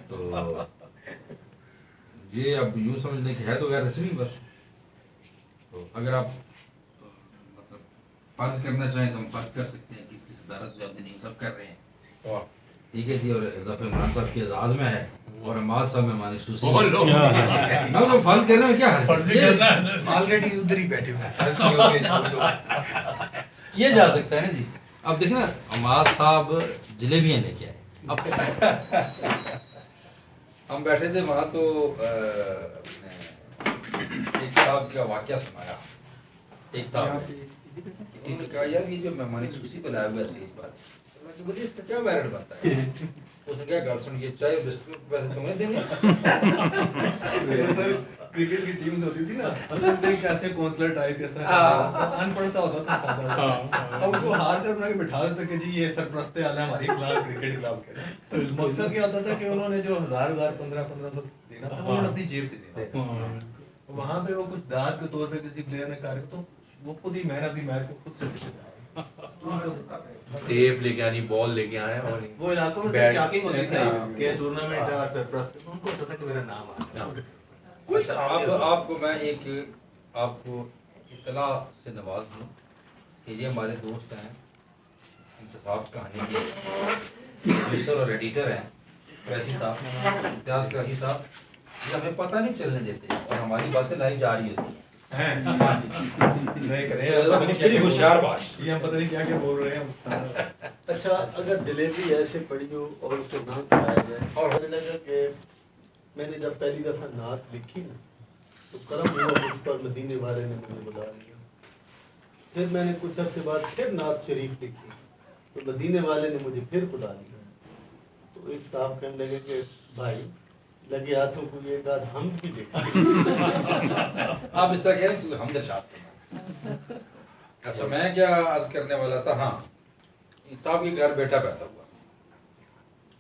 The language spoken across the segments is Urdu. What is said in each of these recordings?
تو یہ اب یوں سمجھنے کی ہے تو غیر رسمی بس. تو اگر آپ مطلب فرض کرنا چاہیں تو ہم فرض کر سکتے ہیں کہ اس کی صدارت جو نہیں سب کر رہے ہیں. ٹھیک ہے جی. اور ظفر عمران صاحب کے اعزاز میں ہے اور حماد صاحب مہمان خصوصی ہیں. فرض کرنے میں کیا حرج؟ آلریڈی ادھر ہی بیٹھے ہوئے کیا جا سکتا ہے نا جی. اب دیکھیں نا حماد صاحب جلیبیاں لے کے آئے. ہم بیٹھے تھے وہاں تو ایک صاحب کا واقعہ سنایا. ایک صاحب انہوں نے کہا یار یہ جو مہمان خصوصی پہ لایا ہوا ہے اسٹیج پر مجھے اس کا کیا میرٹ بنتا ہے. اس نے کیا گھر سن یہ چائے بسکٹ پیسے تمہیں دینے. کرکٹ کی ٹیم ہوتی تھی نا ایسے کونسلر ٹائپ ان پڑھتا ہوتا تھا اب کو ہاتھ سے بنا کے بٹھا دیتا کہ جی یہ سرپرست اعلیٰ ہماری کلاب کرکٹ کلب کے. مقصد کیا ہوتا تھا کہ انہوں نے جو 1000 1500 دینا تھا انہوں نے اپنی جیب سے دینا. وہاں پہ وہ کچھ داد کے طور پہ کسی پلیئر نے کہا تو وہ خود ہی مین آف دی میچ کو خود سے ٹیپ لے کے آنی بال لے کے آئے اور وہ علاقوں میں چاکنگ ہوتی تھی کہ ٹورنامنٹ اور سرپرست ان کو ہوتا تھا کہ میرا نام آ اب آپ کو میں ایک آپ کو اطلاع سے نواز دوں کہ یہ ہمارے دوست ہیں انتصاب کہانی کے پروڈیوسر اور ایڈیٹر ہیں قریشی صاحب امتیاز قریشی صاحب. یہ ہمیں پتہ نہیں چلنے دیتے اور ہماری باتیں لائی جا رہی ہوتی ہیں. ہوشیار باش یہ ہم پتہ نہیں کیا کیا بول رہے ہیں. اچھا اگر جلیبی ایسے پڑی ہو اور اس کو نہ کھایا جائے اور مجھے لگا کہ میں نے جب پہلی دفعہ نعت لکھی نا تو کرم ہوا مجھ پر مدینے والے نے مجھے بلا لیا. پھر میں نے کچھ عرصے بعد پھر نعت شریف لکھی تو مدینے والے نے مجھے پھر بلا لیا. تو ایک صاحب کہنے لگے کہ بھائی لگے ہاتھوں کو یہ بات ہم بھی لکھیں. آپ اس طرح کہہ رہے ہیں کیونکہ ہم درشاد کرنا. اچھا میں کیا عرض کرنے والا تھا. ہاں صاحب کے گھر بیٹا پیدا ہوا.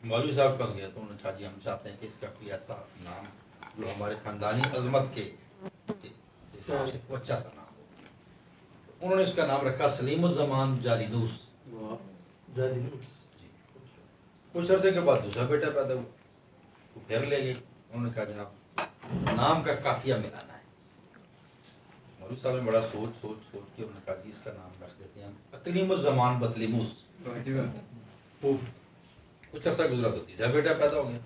مولوی صاحب پاس گیا تو انہوں نے کہا جی ہم چاہتے ہیں کہ اس کا کوئی ایسا نام جو ہمارے خاندانی عظمت کے حساب سے اچھا سا نام ہو. انہوں نے اس کا نام رکھا سلیم الزمان جالیدوس. کچھ عرصے کے بعد دوسرا بیٹا پیدا ہوا. پھر لے گئے. انہوں نے کہا جناب نام کا قافیہ ملانا ہے. مولوی صاحب نے بڑا سوچ کے انہوں نے کہا جی اس کا نام رکھ دیتے ہیں اقلیم الزمان بطلیموس. کچھ عرصہ گزرا تو تیسرا بیٹا پیدا ہو گیا.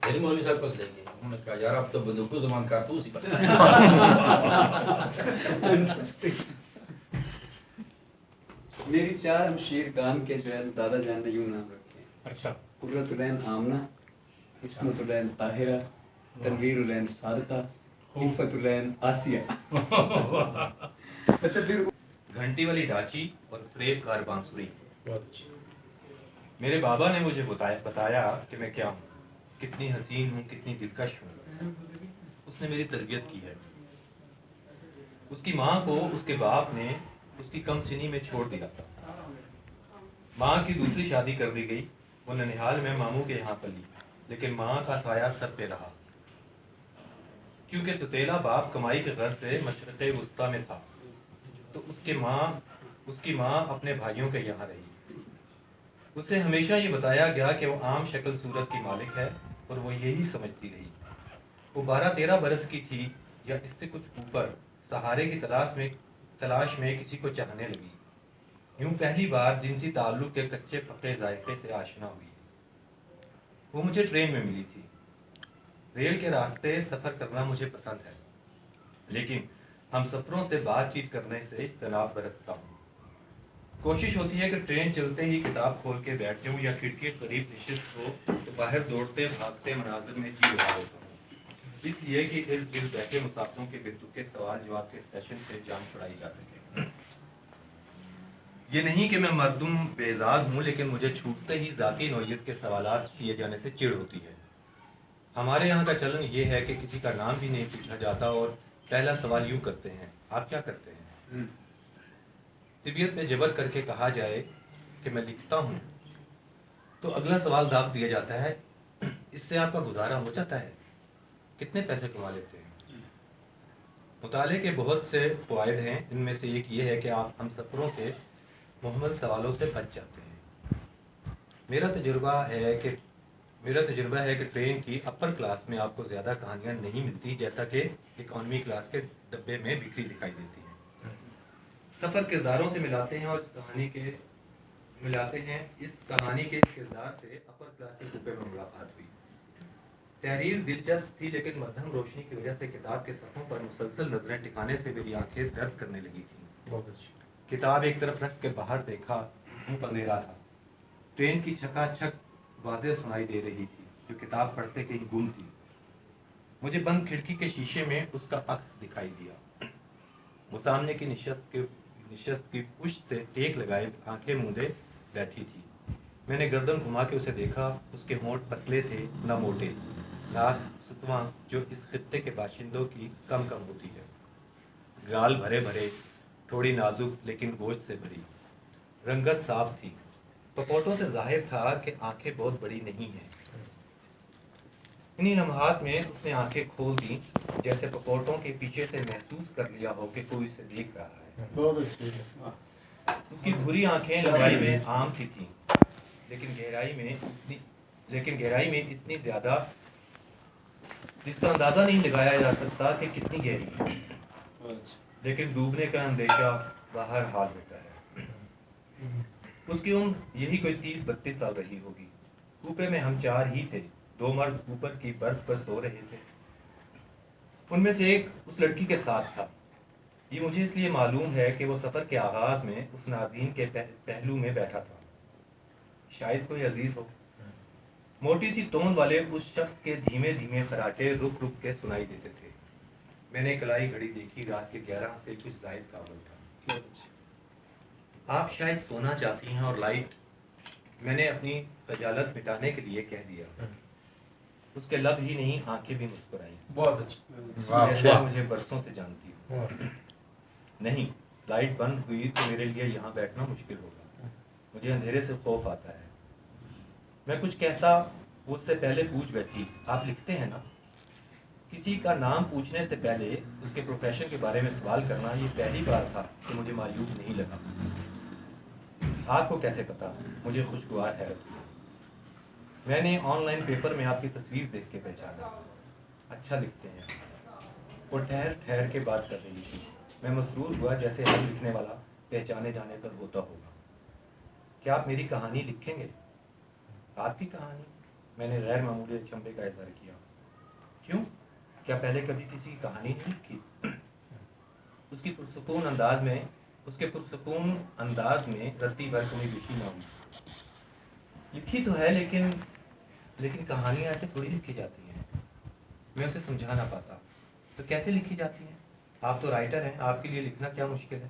پھر مولوی صاحب پاس لے گئے. انہوں نے کہا یار اب تو بندوق زمان کارتوس ہی بنا. میری 4 ہمشیر گان کے جو ہے دادا جان نے یوں نام رکھے ہیں. اچھا. قرۃ العین آمنہ, عصمت العین طاہرہ, تنویر العین صادقہ, عفت العین آسیہ. اچھا پھر گھنٹی والی ڈاچی اور فریب کار بانسری. میرے بابا نے مجھے بتایا کہ میں کیا ہوں, کتنی حسین ہوں, کتنی دلکش ہوں. اس نے میری تربیت کی ہے. اس کی ماں کو اس کے باپ نے اس کی کم سنی میں چھوڑ دیا تھا. ماں کی دوسری شادی کر دی گئی. وہ ننیحال میں ماموں کے یہاں پلی, لیکن ماں کا سایہ سر پہ رہا کیونکہ ستیلا باپ کمائی کے غرض سے مشرق وسطیٰ میں تھا. تو اس کی ماں اپنے بھائیوں کے یہاں رہی. اسے ہمیشہ یہ بتایا گیا کہ وہ عام شکل صورت کی مالک ہے اور وہ یہی سمجھتی رہی. وہ 12-13 برس کی تھی یا اس سے کچھ اوپر, سہارے کی تلاش میں کسی کو چاہنے لگی. یوں پہلی بار جنسی تعلق کے کچے پکے ذائقے سے آشنا ہوئی. وہ مجھے ٹرین میں ملی تھی. ریل کے راستے سفر کرنا مجھے پسند ہے, لیکن ہم سفروں سے بات چیت کرنے سے اجتناب برتتا ہوں. کوشش ہوتی ہے کہ ٹرین چلتے ہی کتاب کھول کے بیٹھ جاؤں یا کھڑکی کے قریب نشست ہو تو باہر دوڑتے بھاگتے مناظر میں جی لگا لیتا ہوں, اس لیے کہ ارد گرد بیٹھے مسافروں کے بے سوال جواب کے سیشن سے جان چھڑائی جا سکے. یہ نہیں کہ میں مردم بیزار ہوں, لیکن مجھے چھوٹتے ہی ذاتی نوعیت کے سوالات کیے جانے سے چڑ ہوتی ہے. ہمارے یہاں کا چلن یہ ہے کہ کسی کا نام بھی نہیں پوچھا جاتا اور پہلا سوال یوں کرتے ہیں, آپ کیا کرتے ہیں. طبیعت میں جبر کر کے کہا جائے کہ میں لکھتا ہوں تو اگلا سوال داغ دیا جاتا ہے, اس سے آپ کا گزارا ہو جاتا ہے, کتنے پیسے کما لیتے ہیں. مطالعے کے بہت سے فوائد ہیں. ان میں سے ایک یہ ہے کہ آپ ہم سفروں کے محمل سوالوں سے بچ جاتے ہیں. میرا تجربہ ہے کہ میرا تجربہ ہے کہ ٹرین کی اپر کلاس میں آپ کو زیادہ کہانیاں نہیں ملتی جیسا کہ اکانومی کلاس کے ڈبے میں بکھری دکھائی دیتی ہیں. سفر کرداروں سے ملاتے ہیں اور اس کہانی کے کردار سے اپر کلاس کے ڈبے میں ملاقات ہوئی. تحریر دلچسپ تھی لیکن مدھم روشنی کی وجہ سے کتاب کے صفحوں پر مسلسل نظریں ٹکانے سے میری آنکھیں درد کرنے لگی تھیں. بہت اچھی. کتاب ایک طرف رکھ کے باہر دیکھا، منہ اندھیرا تھا. ٹرین کی چھکا چھک واضح سنائی دے رہی تھی جو کتاب پڑھتے کہیں گم تھی. مجھے بند کھڑکی کے شیشے میں اس کا عکس دکھائی دیا. وہ سامنے کی نشست کی پشت سے ٹیک لگائے آنکھیں موندے بیٹھی تھی. میں نے گردن گھما کے اسے دیکھا. اس کے ہونٹ پتلے تھے نہ موٹے. ناک ستواں جو اس خطے کے باشندوں کی کم کم ہوتی ہے. گال بھرے بھرے، تھوڑی نازک لیکن گوشت سے بھری. رنگت صاف تھی. پپوٹوں سے ظاہر تھا کہ آنکھیں بہت بڑی نہیں ہیں. انہی لمحات میں اس نے آنکھیں کھول دیں جیسے پپوٹوں کے پیچھے سے محسوس کر لیا ہو کہ کوئی اسے دیکھ رہا ہے. بہت اچھی. اس کی بھوری آنکھیں لمبائی میں عام سی تھیں لیکن گہرائی میں اتنی زیادہ جس کا اندازہ نہیں لگایا جا سکتا کہ کتنی گہری ہے. لیکن ڈوبنے کا اندیشہ باہر حال بیٹھا ہے. اس کی عمر یہی کوئی 30-32 سال رہی ہوگی. کوپے میں ہم 4 ہی تھے. 2 مرد اوپر کی برتھ پر سو رہے تھے. ان میں سے ایک اس لڑکی کے ساتھ تھا. یہ مجھے اس لیے معلوم ہے کہ وہ سفر کے آغاز میں اس ناظرین کے پہلو میں بیٹھا تھا. شاید کوئی عزیز ہو. موٹی سی توند والے اس شخص کے دھیمے دھیمے خراٹے رک رک کے سنائی دیتے تھے. میں نے کلائی گھڑی دیکھی. رات کے 11 سے کچھ زائد کا وقت تھا. آپ شاید سونا چاہتی ہیں اور لائٹ. میں نے اپنی خجالت مٹانے کے لیے کہہ دیا. اس کے لب ہی نہیں آنکھیں بھی مسکرائیں. بہت اچھی. جیسے مجھے برسوں سے جانتی ہو. نہیں، لائٹ بند ہوئی تو میرے لیے یہاں بیٹھنا مشکل ہوگا. مجھے اندھیرے سے خوف آتا ہے. میں کچھ کہتا وہ اس سے پہلے پوچھ بیٹھی. آپ لکھتے ہیں نا؟ کسی کا نام پوچھنے سے پہلے اس کے پروفیشن کے بارے میں سوال کرنا یہ پہلی بار تھا کہ مجھے معیوب نہیں لگا. آپ کو کیسے پتا؟ مجھے خوشگوار حیرت ہوئی. میں نے آن لائن پیپر میں آپ کی تصویر دیکھ کے پہچانا. اچھا لکھتے ہیں. وہ ٹھہر ٹھہر کے بات کر رہی تھی. میں مسرور ہوا جیسے ہر لکھنے والا پہچانے جانے پر ہوتا ہوگا. کیا آپ میری کہانی لکھیں گے؟ آپ کی کہانی؟ میں نے غیر معمولی اچنبھے کا اظہار کیا. کیوں؟ کیا پہلے کبھی کسی کی کہانی نہیں لکھی؟ اس کے پرسکون انداز میں رتی بھر کمی بیشی نہ ہوئی. لکھی تو ہے لیکن کہانیاں ایسے تھوڑی لکھی جاتی ہیں. میں اسے سمجھا نہ پاتا. تو کیسے لکھی جاتی ہیں؟ آپ تو رائٹر ہیں. آپ کے لیے لکھنا کیا مشکل ہے؟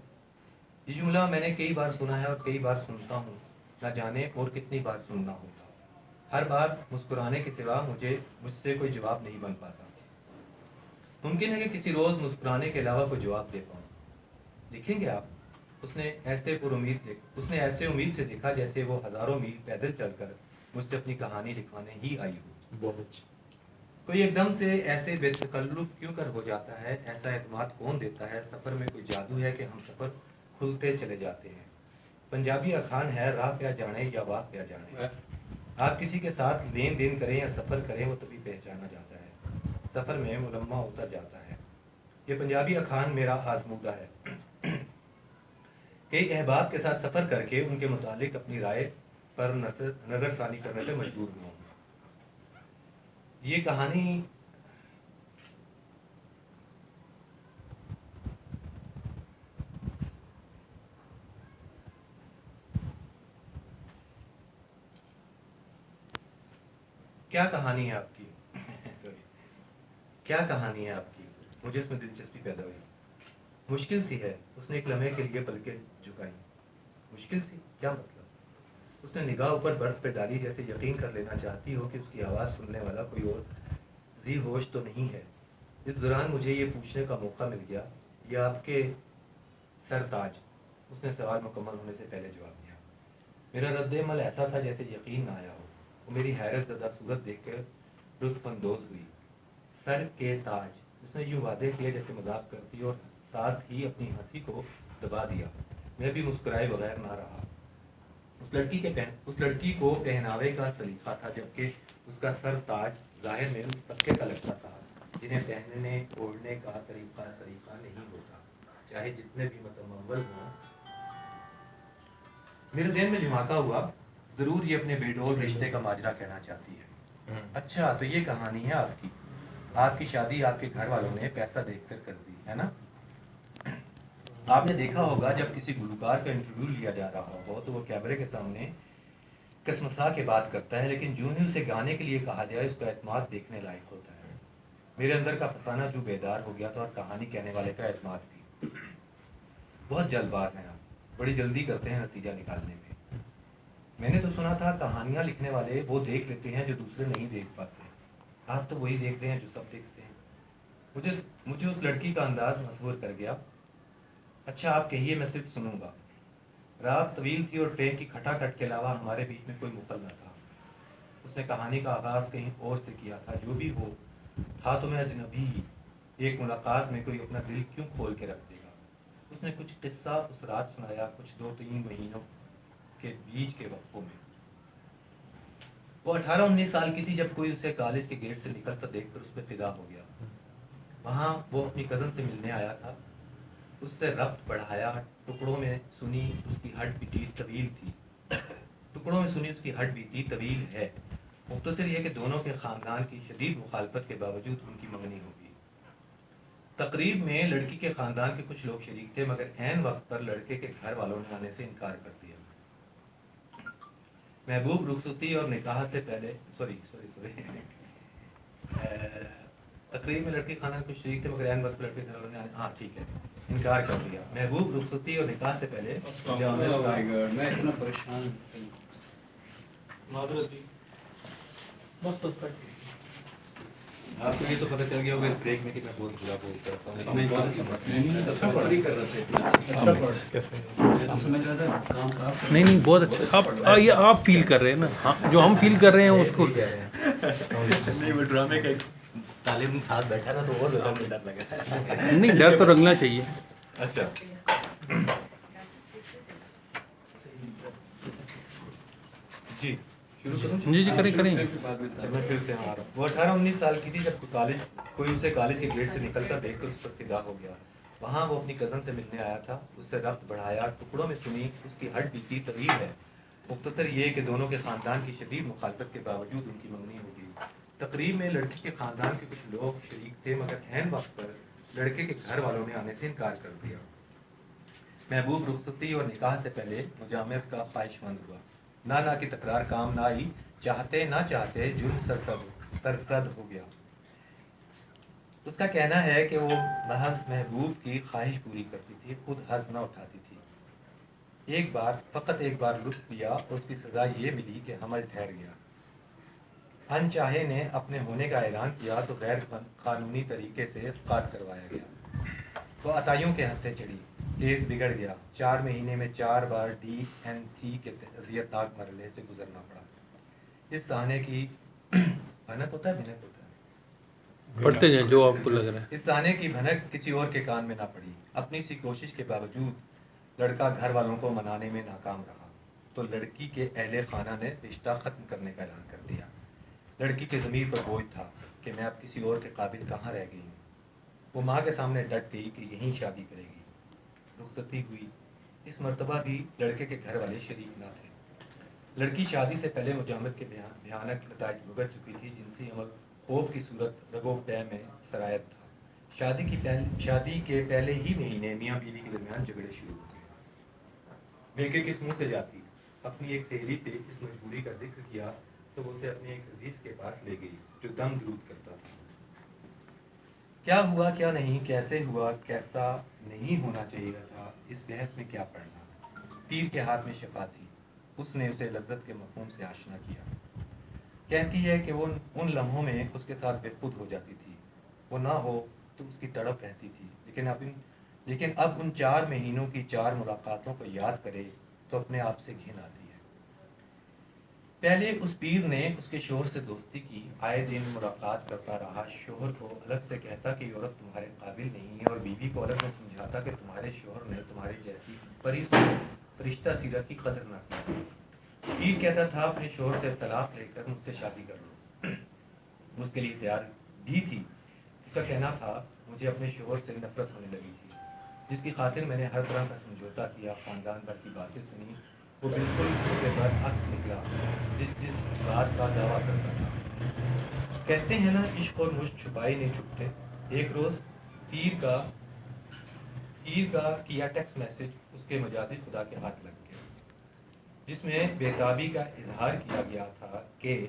یہ جملہ میں نے کئی بار سنا ہے اور کئی بار سنتا ہوں. نہ جانے اور کتنی بار سننا ہوگا. ہر بار مسکرانے کے سوا مجھ سے کوئی جواب نہیں بن پاتا. ممکن ہے کہ کسی روز مسکرانے کے علاوہ کوئی جواب دے پاؤں. لکھیں گے آپ؟ اس نے ایسے امید سے دیکھا جیسے وہ ہزاروں میل پیدل چل کر مجھ سے اپنی کہانی لکھوانے ہی آئی ہو. بہت اچھی. کوئی ایک دم سے ایسے بے تکلف کیوں کر ہو جاتا ہے؟ ایسا اعتماد کون دیتا ہے؟ سفر میں کوئی جادو ہے کہ ہم سفر کھلتے چلے جاتے ہیں. پنجابی اخان ہے، راہ پہ جانے یا واہ پہ جانے. آپ کسی کے ساتھ لین دین کریں یا سفر کریں وہ تبھی پہچانا جاتا ہے. سفر میں ملمہ ہوتا جاتا ہے. یہ پنجابی اخان میرا آزمودہ ہے. کئی احباب کے ساتھ سفر کر کے ان کے متعلق اپنی رائے پر نظر ثانی کرنے پہ مجبور ہوا ہوں. یہ کہانی کیا کہانی ہے آپ کی؟ کیا کہانی ہے آپ کی؟ مجھے اس میں دلچسپی پیدا ہوئی. مشکل سی ہے. اس نے ایک لمحے کے لیے پلکیں جھکائی. مشکل سی؟ کیا مطلب؟ اس نے نگاہ اوپر برف پہ ڈالی جیسے یقین کر لینا چاہتی ہو کہ اس کی آواز سننے والا کوئی اور ذی ہوش تو نہیں ہے. اس دوران مجھے یہ پوچھنے کا موقع مل گیا، یہ آپ کے سر تاج؟ اس نے سوال مکمل ہونے سے پہلے جواب دیا. میرا رد عمل ایسا تھا جیسے یقین نہ آیا ہو. وہ میری حیرت زدہ صورت دیکھ کر لطف اندوز ہوئی. سر کے تاج؟ اس نے یوں واضح کیا جیسے مذاق کرتی اور ساتھ ہی اپنی ہنسی کو دبا دیا. میں بھی مسکرائے بغیر نہ رہا. اس لڑکی کو پہناوے کا سلیقہ تھا، جبکہ اس کا سر تاج ظاہر میں اس طبقے کا لگتا تھا جنہیں پہننے اوڑھنے کا طریقہ سلیقہ نہیں ہوتا، چاہے جتنے بھی متمول ہوں۔ میرے ذہن میں جھماتا ہوا، ضرور یہ اپنے بیڈول رشتے کا ماجرا کہنا چاہتی ہے۔ اچھا تو یہ کہانی ہے آپ کی شادی آپ کے گھر والوں نے پیسہ دیکھ کر دی ہے نا؟ آپ نے دیکھا ہوگا جب کسی گلوکار کا انٹرویو لیا جا رہا ہو تو وہ کیمرے کے سامنے کسمسا کے بات کرتا ہے، لیکن جو ہی اسے گانے کے لیے کہا جائے اس کا اعتماد دیکھنے لائق ہوتا ہے۔ میرے اندر کا فسانہ جو بیدار ہو گیا تھا، اور کہانی کہنے والے کا اعتماد بھی۔ بہت جلد باز ہیں آپ، بڑی جلدی کرتے ہیں نتیجہ نکالنے میں۔ میں نے تو سنا تھا کہانیاں لکھنے والے وہ دیکھ لیتے ہیں جو دوسرے نہیں دیکھ پاتے، آپ تو وہی دیکھتے ہیں جو سب دیکھتے ہیں۔ مجھے اس لڑکی کا انداز مصور کر گیا۔ اچھا آپ کہیے، میں صرف سنوں گا۔ رات طویل تھی اور ٹرین کی کھٹاکھٹ کے علاوہ ہمارے بیچ میں کوئی مخل نہ تھا۔ اس نے کہانی کا آغاز کہیں اور سے کیا تھا۔ جو بھی ہو تھا تو میں اجنبی ہی، ایک ملاقات میں کوئی اپنا دل کیوں کھول کے رکھ دے گا۔ اس نے کچھ قصہ اس رات سنایا، کچھ 2-3 مہینوں کے بیچ کے وقفوں میں۔ وہ 18-19 سال کی تھی جب کوئی اسے کالج کے گیٹ سے نکلتا دیکھ کر اس پہ فدا ہو گیا۔ وہاں وہ اپنی کزن سے ملنے آیا تھا، اس سے ربط بڑھایا، ٹکڑوں میں سنی اس کی ہڈ بیٹی طویل ہے۔ مختصر یہ کہ دونوں کے خاندان کی شدید مخالفت کے باوجود ان کی منگنی ہوگی۔ تقریب میں لڑکی کے خاندان کے کچھ لوگ شریک تھے، مگر عین وقت پر لڑکے کے گھر والوں نے آنے سے انکار کر دیا۔ محبوب رخصتی اور نکاح سے پہلے تقریب میں لڑکی خاندان کچھ شریک تھے، مگر عین وقت پر لڑکے کے گھر والوں نے ٹھیک ہے انکار کر دیا۔ محبوب رخصتی اور نکاح سے پہلے میں اتنا پریشان معذرت جی، بس آپ کو یہ تو پتہ چل گیا ہوگا اس بریک میں کہ میں بہت برا بول کرتا ہوں۔ نہیں بہت اچھا، آپ فیل کر رہے ہیں نا، جو ہم فیل کر رہے ہیں اس کو کیا ہے۔ نہیں وہ ڈرامے کا ایک طالب ساتھ بیٹھا تھا تو اور زیادہ مجھے ڈر لگا۔ نہیں ڈر تو رنگنا چاہیے۔ اچھا جی شروع کروں؟ جی کریں۔ میں پھر سے آ رہا ہوں۔ وہ 18-19 سال کی تھی جب کوئی اسے کالج کے گیٹ سے نکلتا دیکھ کر اس پر فدا ہو گیا۔ وہاں وہ اپنی کزن سے ملنے آیا تھا، اس سے ربط بڑھایا، ٹکڑوں میں سنی اس کی ہڈ بیتی طویل ہے۔ مختصر یہ کہ دونوں کے خاندان کی شدید مخالفت کے باوجود ان کی منگنی ہو گئی۔ تقریب میں لڑکی کے خاندان کے کچھ لوگ شریک تھے، مگر عین وقت پر لڑکے کے گھر والوں نے آنے سے انکار کر دیا۔ محبوب رخصتی اور نکاح سے پہلے مجامعت کا خواہش مند ہوا۔ نہ کی تکرار کام نہ آئی، چاہتے نہ چاہتے جرم سرزد ہو گیا۔ اس کا کہنا ہے کہ وہ محض محبوب کی خواہش پوری کرتی تھی، خود حظ نہ اٹھاتی تھی۔ فقط ایک بار لطف لیا اور اس کی سزا یہ ملی کہ حمل ٹھہر گیا۔ انچاہے نے اپنے ہونے کا اعلان کیا تو غیر قانونی طریقے سے اسقاط کروایا گیا۔ وہ عطائیوں کے ہتھے چڑھی، کیس بگڑ گیا، 4 مہینے میں 4 بار DNC کے اذیتناک مرحلے سے گزرنا پڑا۔ اس سہانے کی بھنک ہوتا ہے پڑھتے جائیں جو آپ کو لگ رہا ہے۔ اس سہانے کی بھنک کسی اور کے کان میں نہ پڑی۔ اپنی سی کوشش کے باوجود لڑکا گھر والوں کو منانے میں ناکام رہا تو لڑکی کے اہل خانہ نے رشتہ ختم کرنے کا اعلان کر دیا۔ لڑکی کے ضمیر پر بوجھ تھا کہ میں اب کسی اور کے قابل کہاں رہ گئی ہوں۔ وہ ماں کے سامنے ڈٹ گئی کہ یہیں شادی کرے گی۔ رخصتی ہوئی۔ اس مرتبہ بھی لڑکے کے گھر والے شریک نہ تھے۔ لڑکی شادی سے پہلے مجامعت کے بھیانک نتائج بھگت چکی تھی۔ جنسی عمل خوف کی صورت رگو پے میں سرایت تھا۔ شادی کے پہلے ہی مہینے میاں بیوی کے درمیان جھگڑے شروع ہو گئے۔ بیکے کس منہ سے جاتی؟ اپنی ایک سہیلی سے اس مجبوری کا ذکر کیا تو وہ اسے اپنے ایک عزیز کے پاس لے گئی جو دم درود کرتا تھا۔ کیا ہوا کیا نہیں، کیسے ہوا کیسا نہیں ہونا چاہیے تھا، اس بحث میں کیا پڑھنا۔ پیر کے ہاتھ میں شفا تھی، اس نے اسے لذت کے مفہوم سے آشنا کیا۔ کہتی ہے کہ وہ ان لمحوں میں اس کے ساتھ بے خود ہو جاتی تھی، وہ نہ ہو تو اس کی تڑپ رہتی تھی، لیکن اب ان 4 مہینوں کی 4 ملاقاتوں کو یاد کرے تو اپنے آپ سے گھن آتی ہے۔ پہلے اس پیر نے اس کے شوہر سے دوستی کی، آئے دن ملاقات کرتا رہا، شوہر کو الگ سے کہتا کہ یہ عورت تمہارے قابل نہیں ہے، اور بیوی کو الگ سے سمجھاتا کہ تمہارے شوہر نے تمہارے جیسی فرشتہ سیرت کی قدر نہ کی۔ پیر کہتا تھا اپنے شوہر سے طلاق لے کر مجھ سے شادی کر لو. وہ اس کے لیے تیار بھی تھی. اس کا کہنا تھا مجھے اپنے شوہر سے نفرت ہونے لگی تھی، جس کی خاطر میں نے ہر طرح کا سمجھوتا کیا، خاندان بھر کی باتیں سنی. وہ بالکل اس کے برعکس نکلا جس بات کا دعویٰ کرتا تھا. کہتے ہیں نا عشق اور مشق چھپائے نہیں چھپتے. ایک روز پیر کا کیا ٹیکسٹ میسج اس کے مجازی خدا کے ہاتھ لگ گیا، جس میں بےتابی کا اظہار کیا گیا تھا کہ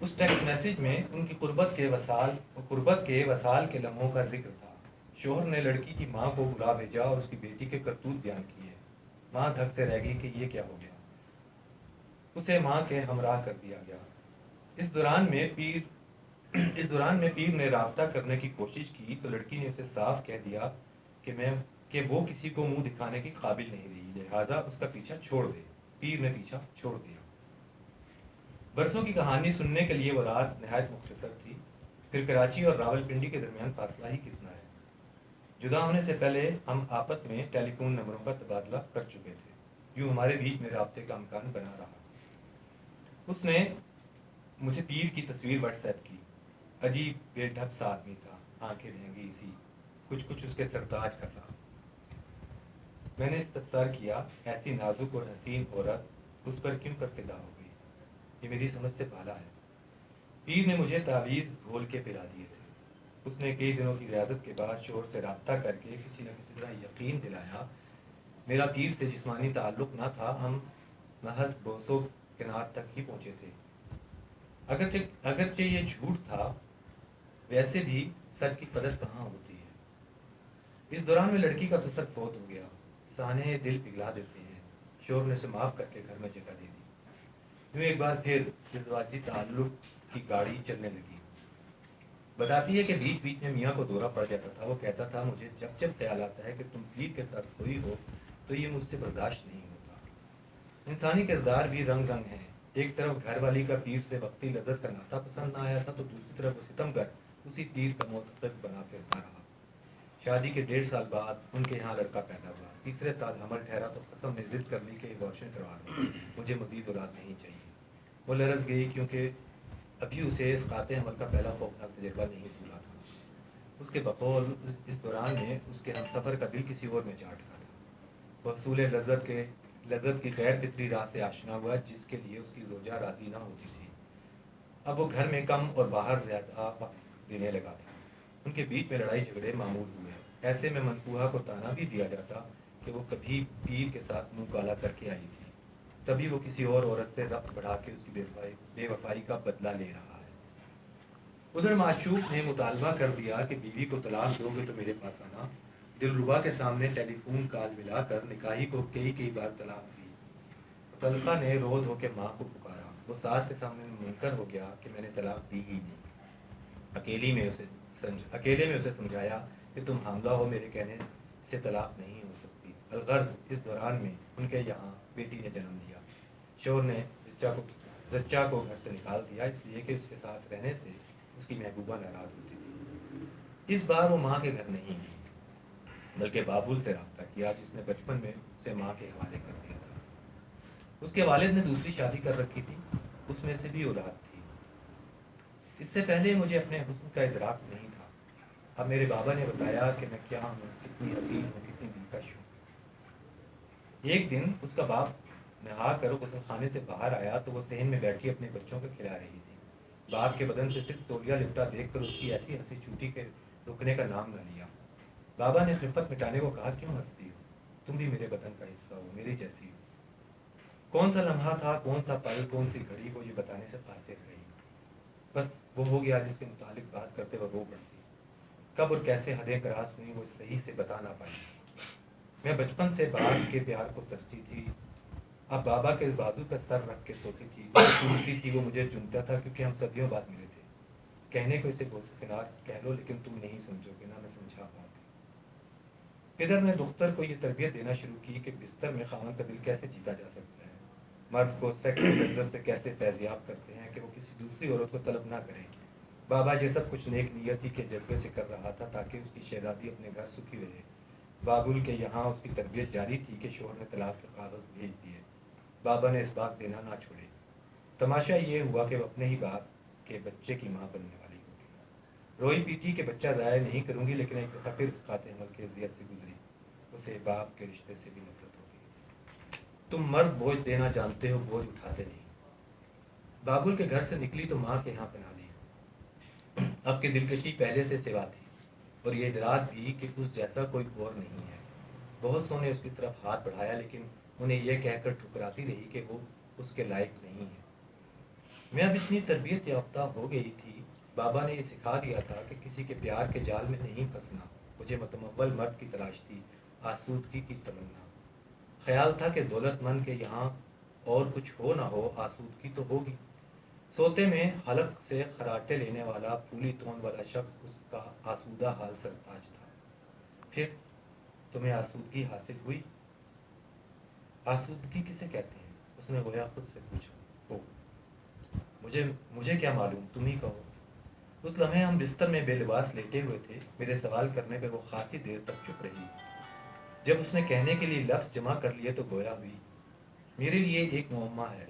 اس ٹیکسٹ میسج میں ان کی قربت کے وصال کے لمحوں کا ذکر تھا. شوہر نے لڑکی کی ماں کو بلا بھیجا اور اس کی بیٹی کے کرتوت بیان کیے. ماں دھک سے رہ گئی کہ یہ کیا ہو گیا. اسے ماں کے ہمراہ کر دیا گیا. اس دوران میں پیر نے رابطہ کرنے کی کوشش کی تو لڑکی نے اسے صاف کہہ دیا کہ وہ کسی کو منہ دکھانے کی قابل نہیں رہی، لہذا اس کا پیچھا چھوڑ دے. پیر نے پیچھا چھوڑ دیا. برسوں کی کہانی سننے کے لیے وہ رات نہایت مختصر تھی. پھر کراچی اور راول پنڈی کے درمیان فاصلہ ہی کتنا ہے. جدا ہونے سے پہلے ہم آپس میں ٹیلی فون نمبروں کا تبادلہ کر چکے تھے. یوں ہمارے بیچ میں رابطے کا امکان بنا رہا. اس نے مجھے پیر کی تصویر واٹس ایپ کی. عجیب بے ڈھک سا آدمی تھا، آنکھیں رنگی سی، کچھ اس کے سرتاج کا سا. میں نے استفسار کیا ایسی نازک اور حسین عورت اس پر کیوں کر فدا ہو گئی؟ یہ میری سمجھ سے بالا ہے. پیر نے مجھے تعویذ گھول کے پلا دیے تھے. اس نے کئی دنوں کی ریاضت کے بعد شوہر سے رابطہ کر کے کسی نہ کسی طرح یقین دلایا. میرا پیر سے جسمانی تعلق نہ تھا، ہم محض بوسو کنار تک ہی پہنچے تھے. اگرچہ یہ جھوٹ تھا، ویسے بھی سچ کی قدر کہاں ہوتی ہے. اس دوران میں لڑکی کا سسر فوت ہو گیا. سانے دل پگھلا دیتے ہیں. شوہر نے اسے معاف کر کے گھر میں جگہ دے دی. یوں ایک بار پھر ازدواجی تعلق کی گاڑی چلنے لگی. بتاتی ہے کہ بیچ بیچ میں میاں کو دورہ پڑ جاتا تھا. وہ کہتا تھا مجھے جب خیال آتا ہے کہ تم پیر کے ساتھ سوئی ہو تو یہ مجھ سے برداشت نہیں ہوتا. انسانی کردار بھی رنگ رنگ ہیں. ایک طرف گھر والی کا پیر سے وقتی لذت کا ناطہ پسند نہ آیا تھا، تو دوسری طرف وہ ستم گر اسی پیر کا معتقد بنا پھرتا رہا. شادی کے 1.5 سال بعد ان کے یہاں لڑکا پیدا ہوا. تیسرے سال حمل ٹھہرا تو قسم نے ضد کر لی کہ ایبارشن کروا دو، مجھے مزید اولاد نہیں چاہیے. وہ لرز گئی کیونکہ ابھی اسے اس قاطع حمل کا پہلا خوفناک تجربہ نہیں بھولا تھا. اس کے بقول اس دوران میں اس کے ہم سفر کا دل کسی اور میں جا اٹکا تھا. وہ حصول لذت کی غیر فطری راہ سے آشنا ہوا جس کے لیے اس کی زوجہ راضی نہ ہوتی تھی. اب وہ گھر میں کم اور باہر زیادہ وقت دینے لگا تھا. ان کے بیچ میں لڑائی جھگڑے معمول ہوئے. ایسے میں منقوہا کو تانا بھی دیا جاتا کہ وہ کبھی پیر کے ساتھ منہ کالا کر کے آئی تھی، تبھی وہ کسی اور عورت سے ربط بڑھا کے اس کی بے وفائی کا بدلہ لے رہا ہے. ادھر معشوق نے مطالبہ کر دیا کہ بیوی کو طلاق دو گے تو میرے پاس آنا. دلربا کے سامنے ٹیلی فون کال ملا کر نکاحی کو کئی بار طلاق دی. مطلقہ نے رو دھو کے ماں کو پکارا. وہ ساس کے سامنے منکر ہو گیا کہ میں نے طلاق دی ہی نہیں. اکیلے میں اسے سمجھایا کہ تم حاملہ ہو، میرے کہنے سے طلاق نہیں ہو سکتی. الغرض اس دوران میں ان کے یہاں بیٹی نے جنم لیا. شوہر نے زچہ کو گھر سے نکال دیا اس لیے کہ اس کے ساتھ رہنے سے اس کی محبوبہ ناراض ہوتی تھی. اس بار وہ ماں کے گھر نہیں گئی بلکہ بابول سے رابطہ کیا جس نے بچپن میں اسے ماں کے حوالے کر دیا تھا. اس کے والد نے دوسری شادی کر رکھی تھی، اس میں سے بھی اولاد تھی. اس سے پہلے مجھے اپنے حسن کا ادراک نہیں تھا. اب میرے بابا نے بتایا کہ میں کیا ہوں، کتنی حسین ہوں، کتنی دلکش ہوں. ایک دن اس کا باپ نہا کر غسل خانے سے باہر آیا تو وہ صحن میں بیٹھی اپنے بچوں کو کھلا رہی تھی. باپ کے بدن سے صرف تولیہ لپٹا دیکھ کر اس کی ایسی ہنسی چھوٹی کہ رکنے کا نام نہ لیا. بابا نے خفت مٹانے کو کہا کیوں ہنستی ہو؟ تم بھی میرے بدن کا حصہ ہو، میری جیسی ہو. کون سا لمحہ تھا، کون سا پل، کون سی گھڑی وہ یہ بتانے سے قاصر رہی. بس وہ ہو گیا جس کے متعلق بات کرتے وہ رو پڑتی. کب اور کیسے حدیں کراس ہوئی وہ صحیح سے بتا نہ پائی. میں بچپن سے باپ کے پیار کو ترسی تھی. اب بابا کے بازو پر سر رکھ کے سوتی تھی. چنتی تھی وہ مجھے چنتا تھا کیونکہ ہم صدیوں بعد ملے تھے. کہنے کو اسے بہت کنار کہہ لو لیکن تم نہیں سمجھو گے، نہ میں سمجھا پاؤں گی. ادھر نے دختر کو یہ تربیت دینا شروع کی کہ بستر میں خاوند کا دل کیسے جیتا جا سکتا ہے، مرد کو سیکس کی لذت سے کیسے فیضیاب کرتے ہیں کہ وہ کسی دوسری عورت کو طلب نہ کرے. بابا یہ سب کچھ نیک نیتی کے جذبے سے کر رہا تھا تاکہ اس کی شہزادی اپنے گھر سکھی رہے. بابول کے یہاں اس کی تربیت جاری تھی کہ شوہر نے طلاق کے کاغذ بھیج دیے. بابا نے اس بات دینا نہ چھوڑے۔ تماشا یہ ہوا کہ وہ اپنے ہی باپ کے بچے کی ماں بننے والی ہوگی۔ روئی پیٹی کہ بچہ ضائع نہیں کروں گی، لیکن ایک دفعہ پھر اس قاطع عمل کی اذیت سے گزری، اسے باپ کے رشتے سے بھی نفرت ہوگی۔ تم مرد بوجھ دینا جانتے ہو، بوجھ اٹھاتے نہیں۔ بابل کے گھر سے نکلی تو ماں کے یہاں پناہ لی۔ اب کی دلکشی پہلے سے سوا تھی، اور یہ ادراک بھی کہ اس جیسا کوئی اور نہیں ہے۔ بہت سو نے اس کی طرف ہاتھ بڑھایا، لیکن انہیں یہ کہہ کر ٹھکراتی رہی کہ وہ اس کے لائق نہیں ہے۔ میں اب اتنی تربیت یافتہ ہو گئی تھی، بابا نے یہ سکھا دیا تھا کہ کسی کے پیار کے جال میں نہیں پھنسنا۔ مجھے متمول مرد کی تلاش تھی، آسودگی کی تمنا۔ خیال تھا کہ دولت مند کے یہاں اور کچھ ہو نہ ہو، آسودگی تو ہوگی۔ سوتے میں حلق سے خراٹے لینے والا پھولی توند والا شخص اس کا آسودہ حال سرتاج تھا۔ پھر تمہیں آسودگی حاصل ہوئی؟ آسودگی کسے کہتے ہیں؟ اس نے گویا خود سے پوچھا۔ مجھے کیا معلوم، تم ہی کہو۔ اس لمحے ہم بستر میں بے لباس لیٹے ہوئے تھے۔ میرے سوال کرنے پہ وہ خاصی دیر تک چپ رہی۔ جب اس نے کہنے کے لیے لفظ جمع کر لیے تو گویا ہوئی، میرے لیے ایک معمہ ہے۔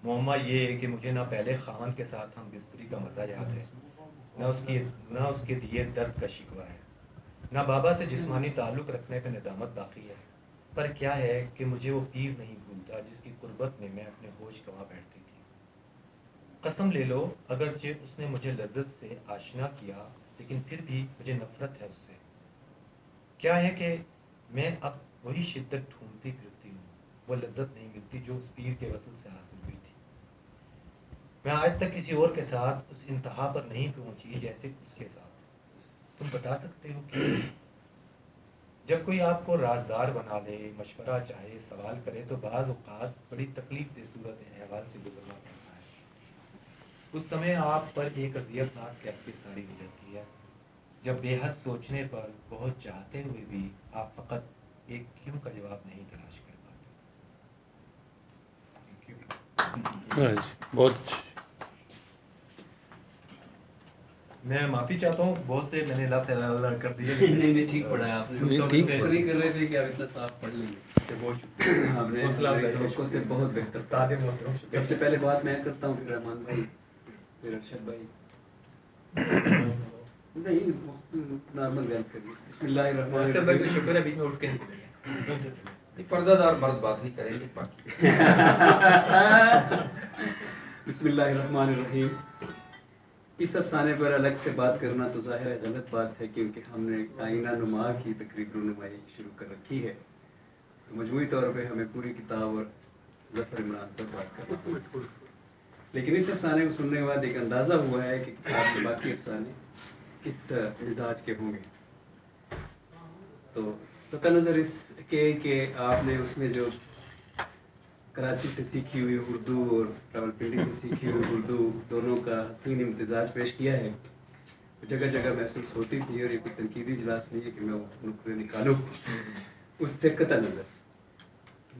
معمہ یہ ہے کہ مجھے نہ پہلے خاوند کے ساتھ ہم بستری کا مزہ یاد ہے، نہ اس کے دیے درد کا شکوہ ہے، نہ بابا سے جسمانی تعلق رکھنے پہ ندامت باقی ہے۔ پر کیا ہے کہ مجھے وہ پیر نہیں بھولتا جس کی قربت میں اپنے ہوش گنوا بیٹھتی تھی۔ قسم لے لو، اگرچہ اس نے مجھے لذت سے آشنا کیا، لیکن پھر بھی مجھے نفرت ہے اس سے۔ کیا ہے کہ میں اب وہی شدت ڈھونڈتی پھرتی ہوں، وہ لذت نہیں ملتی جو اس پیر کے وصل سے حاصل ہوئی تھی۔ میں آج تک کسی اور کے ساتھ اس انتہا پر نہیں پہنچی جیسے اس کے ساتھ۔ تم بتا سکتے ہو کہ جب کوئی آپ کو رازدار بنا لے، مشورہ چاہے، سوال کرے، تو بعض اوقات بڑی تکلیف دہ صورت احوال سے گزرنا پڑتا ہے۔ اس سمے آپ پر ایک اذیت ناک کیفیت طاری ہو جاتی ہے، جب بے حد سوچنے پر، بہت چاہتے ہوئے بھی آپ فقط ایک کیوں کا جواب نہیں تلاش کر پاتے۔ بہت اچھا۔ میں معافی چاہتا ہوں، بہت سے میں نے لفظ اللہ کر دیے۔ نہیں ٹھیک پڑھا ہے آپ نے، نہیں، ٹھیک کر رہے تھے کہ آپ اتنا صاف پڑھ لیں گے۔ بہت شکریہ، آپ نے توقع سے بہت بہتر۔ استاد محترم، سب سے پہلے بات میں کرتا ہوں، پھر رحمان بھائی، پھر ارشد بھائی۔ نہیں نارمل گل کریے۔ بسم اللہ الرحمن ارشد بھائی تو الرحیم۔ شکر ہے بیچ میں اٹھ کے نہیں پردہ دار مرد بات نہیں کریں گے باقی۔ بسم اللہ الرحمن الرحیم۔ اس افسانے پر الگ سے بات کرنا تو ظاہر ہے غلط بات ہے، کیونکہ ہم نے آئینہ نما کی تقریب رونمائی شروع کر رکھی ہے، تو مجموعی طور پہ ہمیں پوری کتاب اور ظفر عمران پر بات کرنا ہوگا۔ لیکن اس افسانے کو سننے کے بعد ایک اندازہ ہوا ہے کہ کتاب کے باقی افسانے کس مزاج کے ہوں گے۔ تو نقطہ نظر اس کے کہ آپ نے اس میں جو کراچی سے سیکھی ہوئی اردو اور راولپنڈی سے سیکھی ہوئی اردو دونوں کا حسین امتزاج پیش کیا ہے، جگہ جگہ محسوس ہوتی تھی، اور یہ کوئی تنقیدی اجلاس نہیں ہے کہ میں وہ نقطے نکالوں، اس سے قطع نظر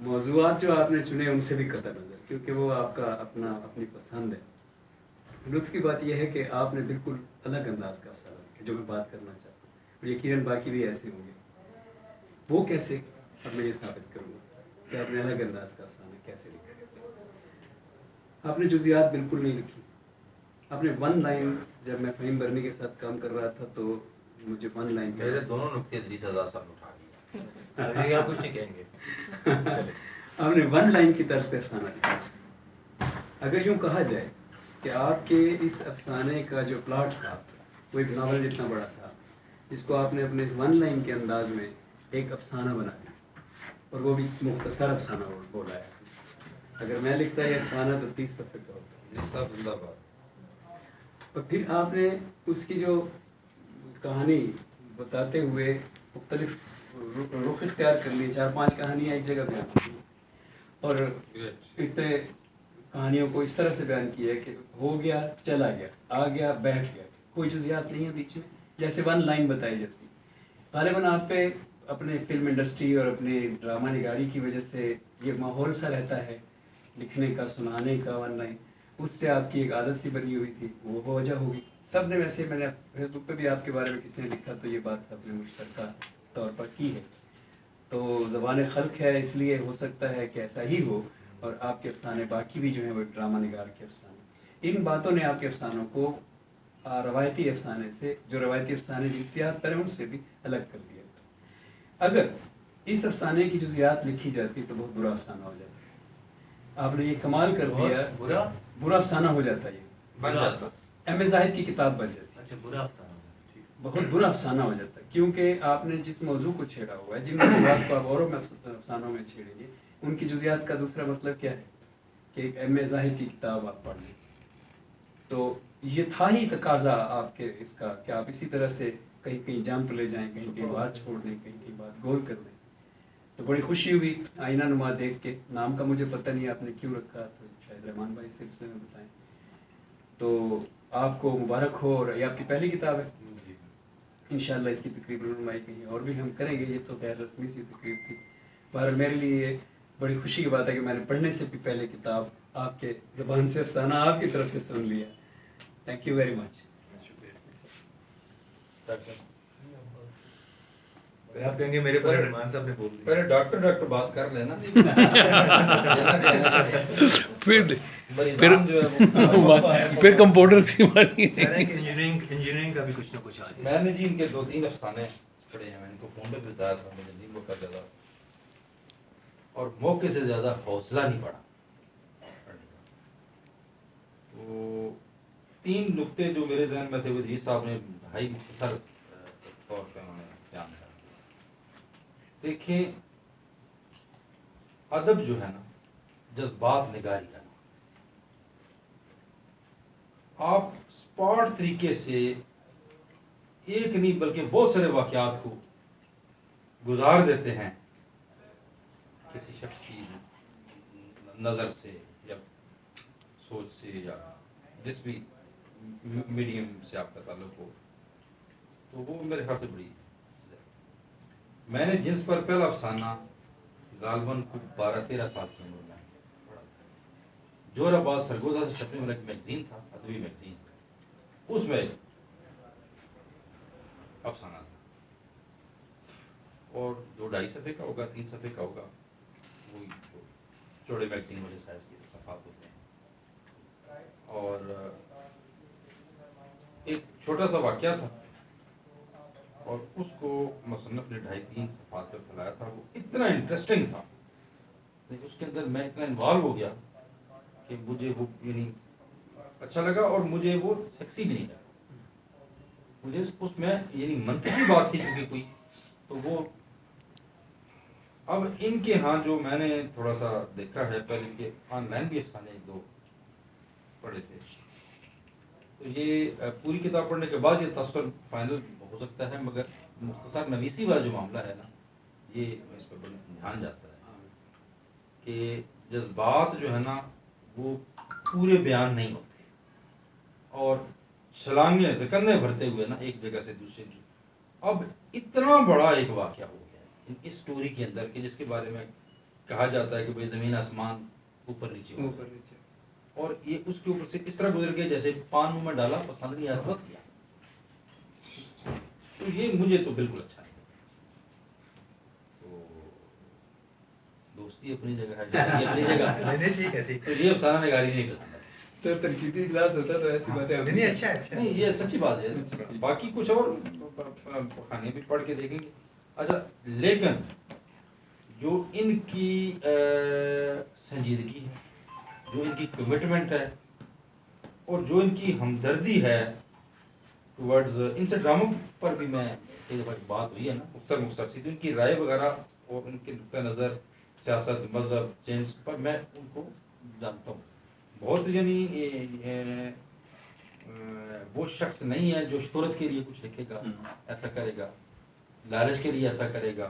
موضوعات جو آپ نے چنے ان سے بھی قطع نظر، کیونکہ وہ آپ کا اپنی پسند ہے۔ لطف کی بات یہ ہے کہ آپ نے بالکل الگ انداز کا افسانہ لکھا جو میں بات کرنا چاہتا ہوں، اور یقیناً باقی بھی ایسے ہوں گے۔ وہ کیسے؟ اب میں یہ ثابت کروں گا کہ آپ نے الگ انداز کا افسانہ کیسے لکھا ہے۔ آپ نے جزیات بالکل نہیں لکھی۔ آپ نے ون لائن، جب میں فہیم برنی کے ساتھ کام کر رہا تھا تو مجھے ون لائن میرے دونوں نقطے 30,000 اٹھا لیا۔ یہ آپ کچھ نہیں کہیں گے۔ آپ نے ون لائن کی طرز پہ افسانہ لکھا۔ اگر یوں کہا جائے کہ آپ کے اس افسانے کا جو پلاٹ تھا وہ ایک ناول جتنا بڑا تھا، جس کو آپ نے اپنے اس ون لائن کے انداز میں ایک افسانہ بنا دیا، اور وہ بھی مختصر افسانہ بولا ہے۔ اگر میں لکھتا یہ افسانہ تو 30 صفحے کا ہوتا۔ یہ سب زندہ باد۔ اور پھر آپ نے اس کی جو کہانی بتاتے ہوئے مختلف رخ اختیار کر لیے، 4-5 کہانیاں ایک جگہ بیان کی، اور اتنے کہانیوں کو اس طرح سے بیان کیا ہے کہ ہو گیا چلا گیا، آ گیا بیٹھ گیا، کوئی جزیات نہیں ہے بیچ میں، جیسے ون لائن بتائی جاتی۔ غالباً آپ پہ اپنے فلم انڈسٹری اور اپنے ڈرامہ نگاری کی وجہ سے یہ ماحول سا رہتا ہے لکھنے کا، سنانے کا ون لائن، اس سے آپ کی ایک عادت سی بنی ہوئی تھی، وہ وجہ ہوگی۔ سب نے ویسے، میں نے فیس بک پہ بھی آپ کے بارے میں کسی نے لکھا تو یہ بات سب نے مشترکہ طور پر کی ہے۔ تو زبان خلق ہے، اس لیے ہو سکتا ہے کہ ایسا ہی ہو، اور آپ کے افسانے باقی بھی جو ہیں وہ ڈرامہ نگار کے افسانے، ان باتوں نے آپ کے افسانوں کو روایتی افسانے سے، جو روایتی افسانے جنسیات پر ہیں ان سے بھی الگ کر دیا تھا۔ اگر اس افسانے کی جزیات لکھی جاتی تو بہت برا افسانہ ہو جاتا۔ آپ نے یہ کمال کر دیا، برا افسانہ ہو جاتا یہ، بن جاتا۔ ایم اے زاہد کی کتاب بن جاتی، اچھا برا افسانہ، بہت برا افسانہ ہو جاتا ہے، کیونکہ آپ نے جس موضوع کو چھیڑا ہوا ہے، جن موضوعات کو آپ اوروں میں افسانوں میں چھیڑیں گے، ان کی جزیات کا دوسرا مطلب کیا ہے کہ ایک ایم اے زاہد کی کتاب آپ پڑھ لیں۔ تو یہ تھا ہی تقاضا آپ کے اس کا کہ آپ اسی طرح سے کہیں کہیں جمپ لے جائیں، کہیں کہیں بات چھوڑ دیں، کہیں کہیں بات گول کر دیں۔ تو بڑی خوشی ہوئی آئینہ نما دیکھ کے، نام کا مجھے پتہ نہیں آپ نے کیوں رکھا، تو شاید رحمان بھائی اس سلسلے میں بتائیں۔ تو آپ کو مبارک ہو، اور یہ آپ کی پہلی کتاب ہے، انشاءاللہ اس کی تقریب رونمائی کہیں اور بھی ہم کریں گے، یہ تو غیر رسمی سی تقریب تھی۔ پر میرے لیے یہ بڑی خوشی کی بات ہے کہ میں نے پڑھنے سے بھی پہلے کتاب آپ کے زبان سے افسانہ آپ کی طرف سے سن لیا۔ Thank you very much. آپ کہیں گے میرے پر رحمان صاحب نے بول دیا۔ پہلے ڈاکٹر بات کر لینا، پھر کمپاؤنڈر کی باری انجینئرنگ کا بھی کچھ نہ کچھ آ جائے۔ میں نے جی ان کے 2-3 افسانے پڑھے ہیں، میں ان کو فون پہ بھی بتایا تھا، مجھے نہیں موقع زیادہ، اور موقع سے زیادہ حوصلہ نہیں پڑا پڑھنے کا۔ تو 3 نقطے جو میرے ذہن میں تھے وہ جی صاحب نے بھائی مختصر طور پہ انہوں نے بیان کر دیا۔ دیکھیں ادب جو ہے نا، جذبات نگاری کا، آپ اسپاٹ طریقے سے ایک نہیں بلکہ بہت سارے واقعات کو گزار دیتے ہیں کسی شخص کی نظر سے یا سوچ سے یا جس بھی میڈیم سے آپ کا تعلق ہو، تو وہ میرے خیال سے بڑی۔ میں نے جس پر پہلا افسانہ غالباً 12-13 سال کی عمر میں پڑھا، جوہر آباد سرگودا سے چھپنے والا ایک میگزین تھا، ادبی میگزین، اس میں افسانہ تھا، اور 2-2.5 صفحے کا ہوگا، 3 صفحے کا ہوگا، وہی چوڑے میگزین والے سائز کے صفحات ہوتے ہیں، اور ایک چھوٹا سا واقعہ تھا، اور اس کو مصنف نے 2.5-3 صفحات پہ پھیلایا تھا۔ وہ اتنا انٹرسٹنگ تھا، لیکن اس کے اندر میں اتنا انوالو ہو گیا کہ مجھے وہ یعنی اچھا لگا، اور مجھے وہ سیکسی بھی نہیں لگا۔ مجھے اس میں یعنی منطقی بات تھی چونکہ کوئی، تو وہ اب ان کے ہاں جو میں نے تھوڑا سا دیکھا ہے، پہلے کے آن لائن بھی افسانے 1-2 پڑھے تھے، تو یہ پوری کتاب پڑھنے کے بعد یہ تاثر فائنل ہو سکتا ہے، مگر مختصر نویسی والا جو معاملہ ہے نا، یہ اس پہ بڑی دھیان جاتا ہے کہ جذبات جو ہے نا وہ پورے بیان نہیں ہوتے، اور چھلانگیں زکندیں بھرتے ہوئے نا ایک جگہ سے دوسری جگہ۔ اب اتنا بڑا ایک واقعہ ہو گیا اس سٹوری کے اندر کہ جس کے بارے میں کہا جاتا ہے کہ بھئی زمین آسمان اوپر نیچے ہو گیا، اور یہ اس کے اوپر سے اس طرح گزر گیا جیسے پان منہ میں ڈالا، پسند نہیں آیا تو رکھ دیا۔ تو یہ مجھے تو بالکل اچھا نہیں لگا۔ تو دوستی اپنی جگہ ہے، جاری اپنی جگہ ہے، ٹھیک ہے ٹھیک تو یہ افسانہ نگاری نہیں پسند ہے۔ تو تنقیدی اجلاس ہوتا تو ایسی باتیں ہے، نہیں اچھا ہے، نہیں یہ سچی بات ہے، باقی کچھ اور کہانی بھی پڑھ کے دیکھیں گے۔ اچھا، لیکن جو ان کی سنجیدگی ہے، جو ان کی کمٹمنٹ ہے، اور جو ان کی ہمدردی ہے ٹورڈز، ان سے ڈراموں پر بھی میں ایک دفعہ بات ہوئی ہے نا مختصر سی، تو ان کی رائے وغیرہ اور ان کے نقطہ نظر سیاست، مذہب، جنس پر میں ان کو جانتا ہوں۔ بہت یعنی وہ شخص نہیں ہے جو شہرت کے لیے کچھ لکھے گا، ایسا کرے گا، لالچ کے لیے ایسا کرے گا،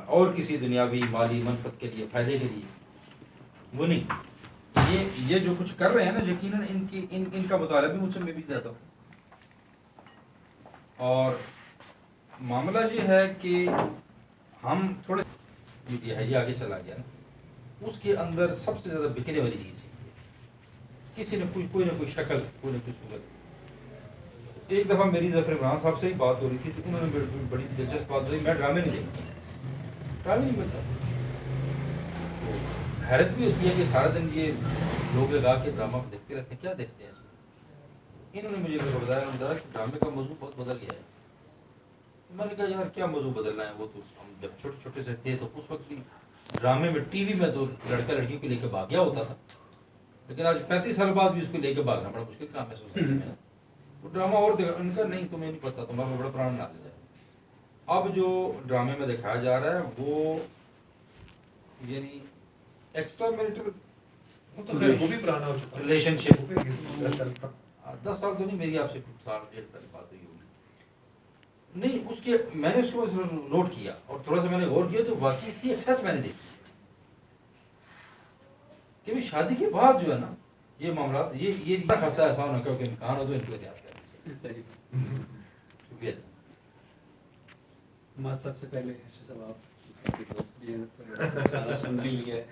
اور کسی دنیاوی مالی منفعت کے لیے، فائدے کے لیے، وہ نہیں۔ یہ جو کچھ کر رہے ہیں نا، یقیناً ان کا مطالعہ بھی مجھ سے میں بھی زیادہ ہوں، اور معاملہ یہ ہے کہ ہم تھوڑے میڈیا ہے، یہ آگے چلا گیا نا، اس کے اندر سب سے زیادہ بکنے والی چیز ہے کسی نے کوئی نہ کوئی شکل، کوئی نہ کوئی صورت۔ ایک دفعہ میری ظفر عمران صاحب سے ہی بات ہو رہی تھی، تو انہوں نے بڑی دلچسپ بات ہوئی، میں ڈرامے نہیں دیکھتا، ٹائم ہی نہیں ملتا. تو حیرت بھی ہوتی ہے کہ سارا دن یہ لوگ لگا کے ڈرامہ کو دیکھتے رہتے ہیں. کیا دیکھتے ہیں اس میں؟ انہوں نے مجھے بتایا کہ ڈرامے کا موضوع بہت بدل گیا ہے. میں نے کہا یار کیا موضوع بدلنا ہے, وہ تو ہم جب چھوٹے چھوٹے سے تھے تو اس وقت بھی ڈرامے میں ٹی وی میں تو لڑکا لڑکی کو لے کے بھاگ گیا ہوتا تھا, لیکن آج 35 سال بعد بھی اس کو لے کے بھاگنا بڑا مشکل کام ہے سوسائٹی میں. وہ ڈرامہ اور ان کا نہیں, تمہیں نہیں پتا, تمہارا بڑا پرانا نالج ہے. اب جو ڈرامے میں دکھایا جا رہا ہے وہ یعنی ایکسٹرا میرٹل وہ بھی پرانا ہو چکا ریلیشن شپ. 10 سال تو نہیں, میری آپ سے کچھ سال ڈیڑھ سال بات ہوئی ہوگی. نہیں اس کے میں نے اس کو نوٹ کیا اور تھوڑا سا میں نے غور کیا تو واقعی اس کی ایکسس میں نے دیکھی کہ بھی شادی کے بعد جو ہے نا یہ معاملات یہ خاصا ایسا ہونا کہ امکان ہو تو ان کو احتیاط کرنا چاہیے. شکریہ. سب سے پہلے صاحب آپ دوست بھی ہیں, سن بھی لیا ہے.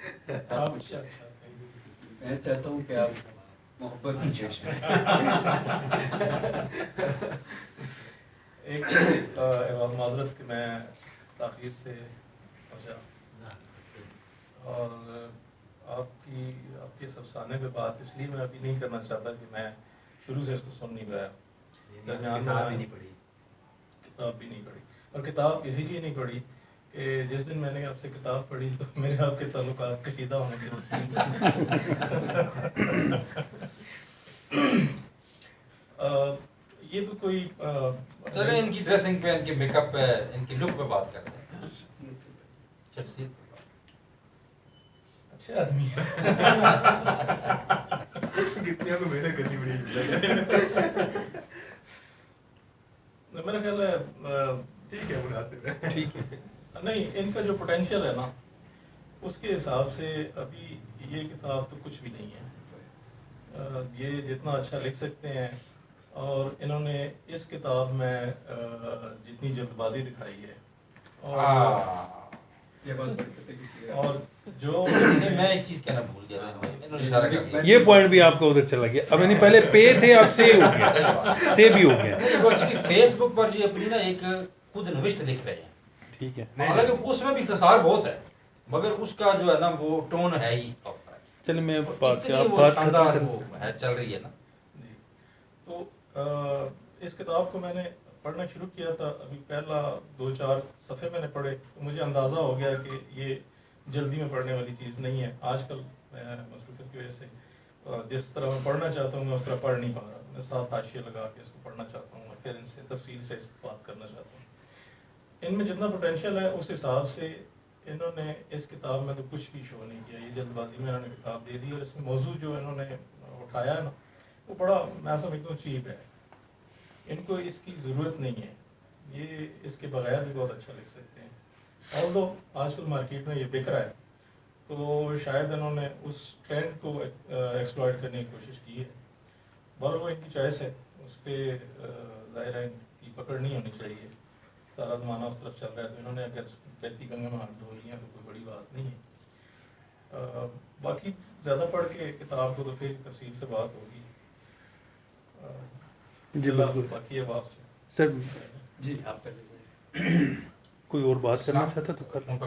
میں چاہتا ہوں کہ آپ محبت سے پیش آئیں. ایک معذرت کہ میں تاخیر سے پہنچا, اور آپ کے اس افسانے پہ بات اس لیے میں ابھی نہیں کرنا چاہتا کہ میں شروع سے اس کو سن نہیں پایا. کتاب بھی نہیں پڑھی, اور کتاب اسی لیے نہیں پڑھی کہ جس دن میں نے آپ سے کتاب پڑھی تو میرے آپ کے تعلقات کشیدہ ہونے کے یہ تو کوئی چلیں ان کی ڈریسنگ پہ, ان کے میک اپ پہ, ان کی لک پہ بات کرتے ہیں. شخصیت اچھا آدمی میرا خیال ہے ٹھیک ہے, ٹھیک ہے. نہیں, ان کا جو پوٹینشیل ہے نا اس کے حساب سے ابھی یہ کتاب تو کچھ بھی نہیں ہے. یہ جتنا اچھا لکھ سکتے ہیں, اور انہوں نے اس کتاب میں جتنی جلد بازی دکھائی ہے, اور جو میں ایک چیز کہنا بھول گیا, یہ پوائنٹ بھی آپ کو ادھر چلا گیا. اب یعنی پہلے پے تھے, اب سے ہو گیا, سے بھی ہو گیا. فیس بک پر جو اپنی نا ایک خود نوشت لکھ رہے ہیں, ٹھیک ہے, حالانکہ اس میں بھی اختصار بہت ہے, مگر اس کا جو ہے نا وہ ٹون ہے ہی ٹاپ پر. چلیں میں اتنی بات وہ شاندار وہ ہے چل رہی ہے نا. تو اس کتاب کو میں نے پڑھنا شروع کیا تھا, ابھی پہلا 2-4 صفحے میں نے پڑھے تو مجھے اندازہ ہو گیا کہ یہ جلدی میں پڑھنے والی چیز نہیں ہے. آج کل مصروفیت کی وجہ سے جس طرح میں پڑھنا چاہتا ہوں میں اس طرح پڑھ نہیں پا رہا. میں 7 حاشیے لگا کے اس کو پڑھنا چاہتا ہوں اور پھر ان سے تفصیل سے اس بات کرنا چاہتا ہوں. ان میں جتنا پوٹینشیل ہے اس حساب سے انہوں نے اس کتاب میں تو کچھ بھی شو نہیں کیا. یہ جلد بازی میں انہوں نے کتاب دے دی, اور اس میں موضوع جو انہوں نے اٹھایا ہے نا وہ بڑا میں سمجھتا ہوں چیپ ہے. ان کو اس کی ضرورت نہیں ہے, یہ اس کے بغیر بھی بہت اچھا لکھ سکتے ہیں. اور دو آج کل مارکیٹ میں یہ بک رہا ہے تو شاید انہوں نے اس ٹرینڈ کو ایکسپلائٹ کرنے کی کوشش کی ہے. بہرحال وہ ان کی چوائس ہے, اس پہ ظاہر ہے ان کی پکڑ نہیں ہونی چاہیے. سارا زمانہ اس طرف چل رہا ہے تو انہوں نے اگر بیتی گنگا میں ہاتھ دھو لیا تو کوئی بڑی بات نہیں ہے. باقی زیادہ پڑھ کے کتاب کو تو پھر تفصیل سے بات ہوگی. جی بالکل. باقی اب آپ سے سر جی آپ پہلے کوئی اور بات کرنا چاہتا تو کر لیں.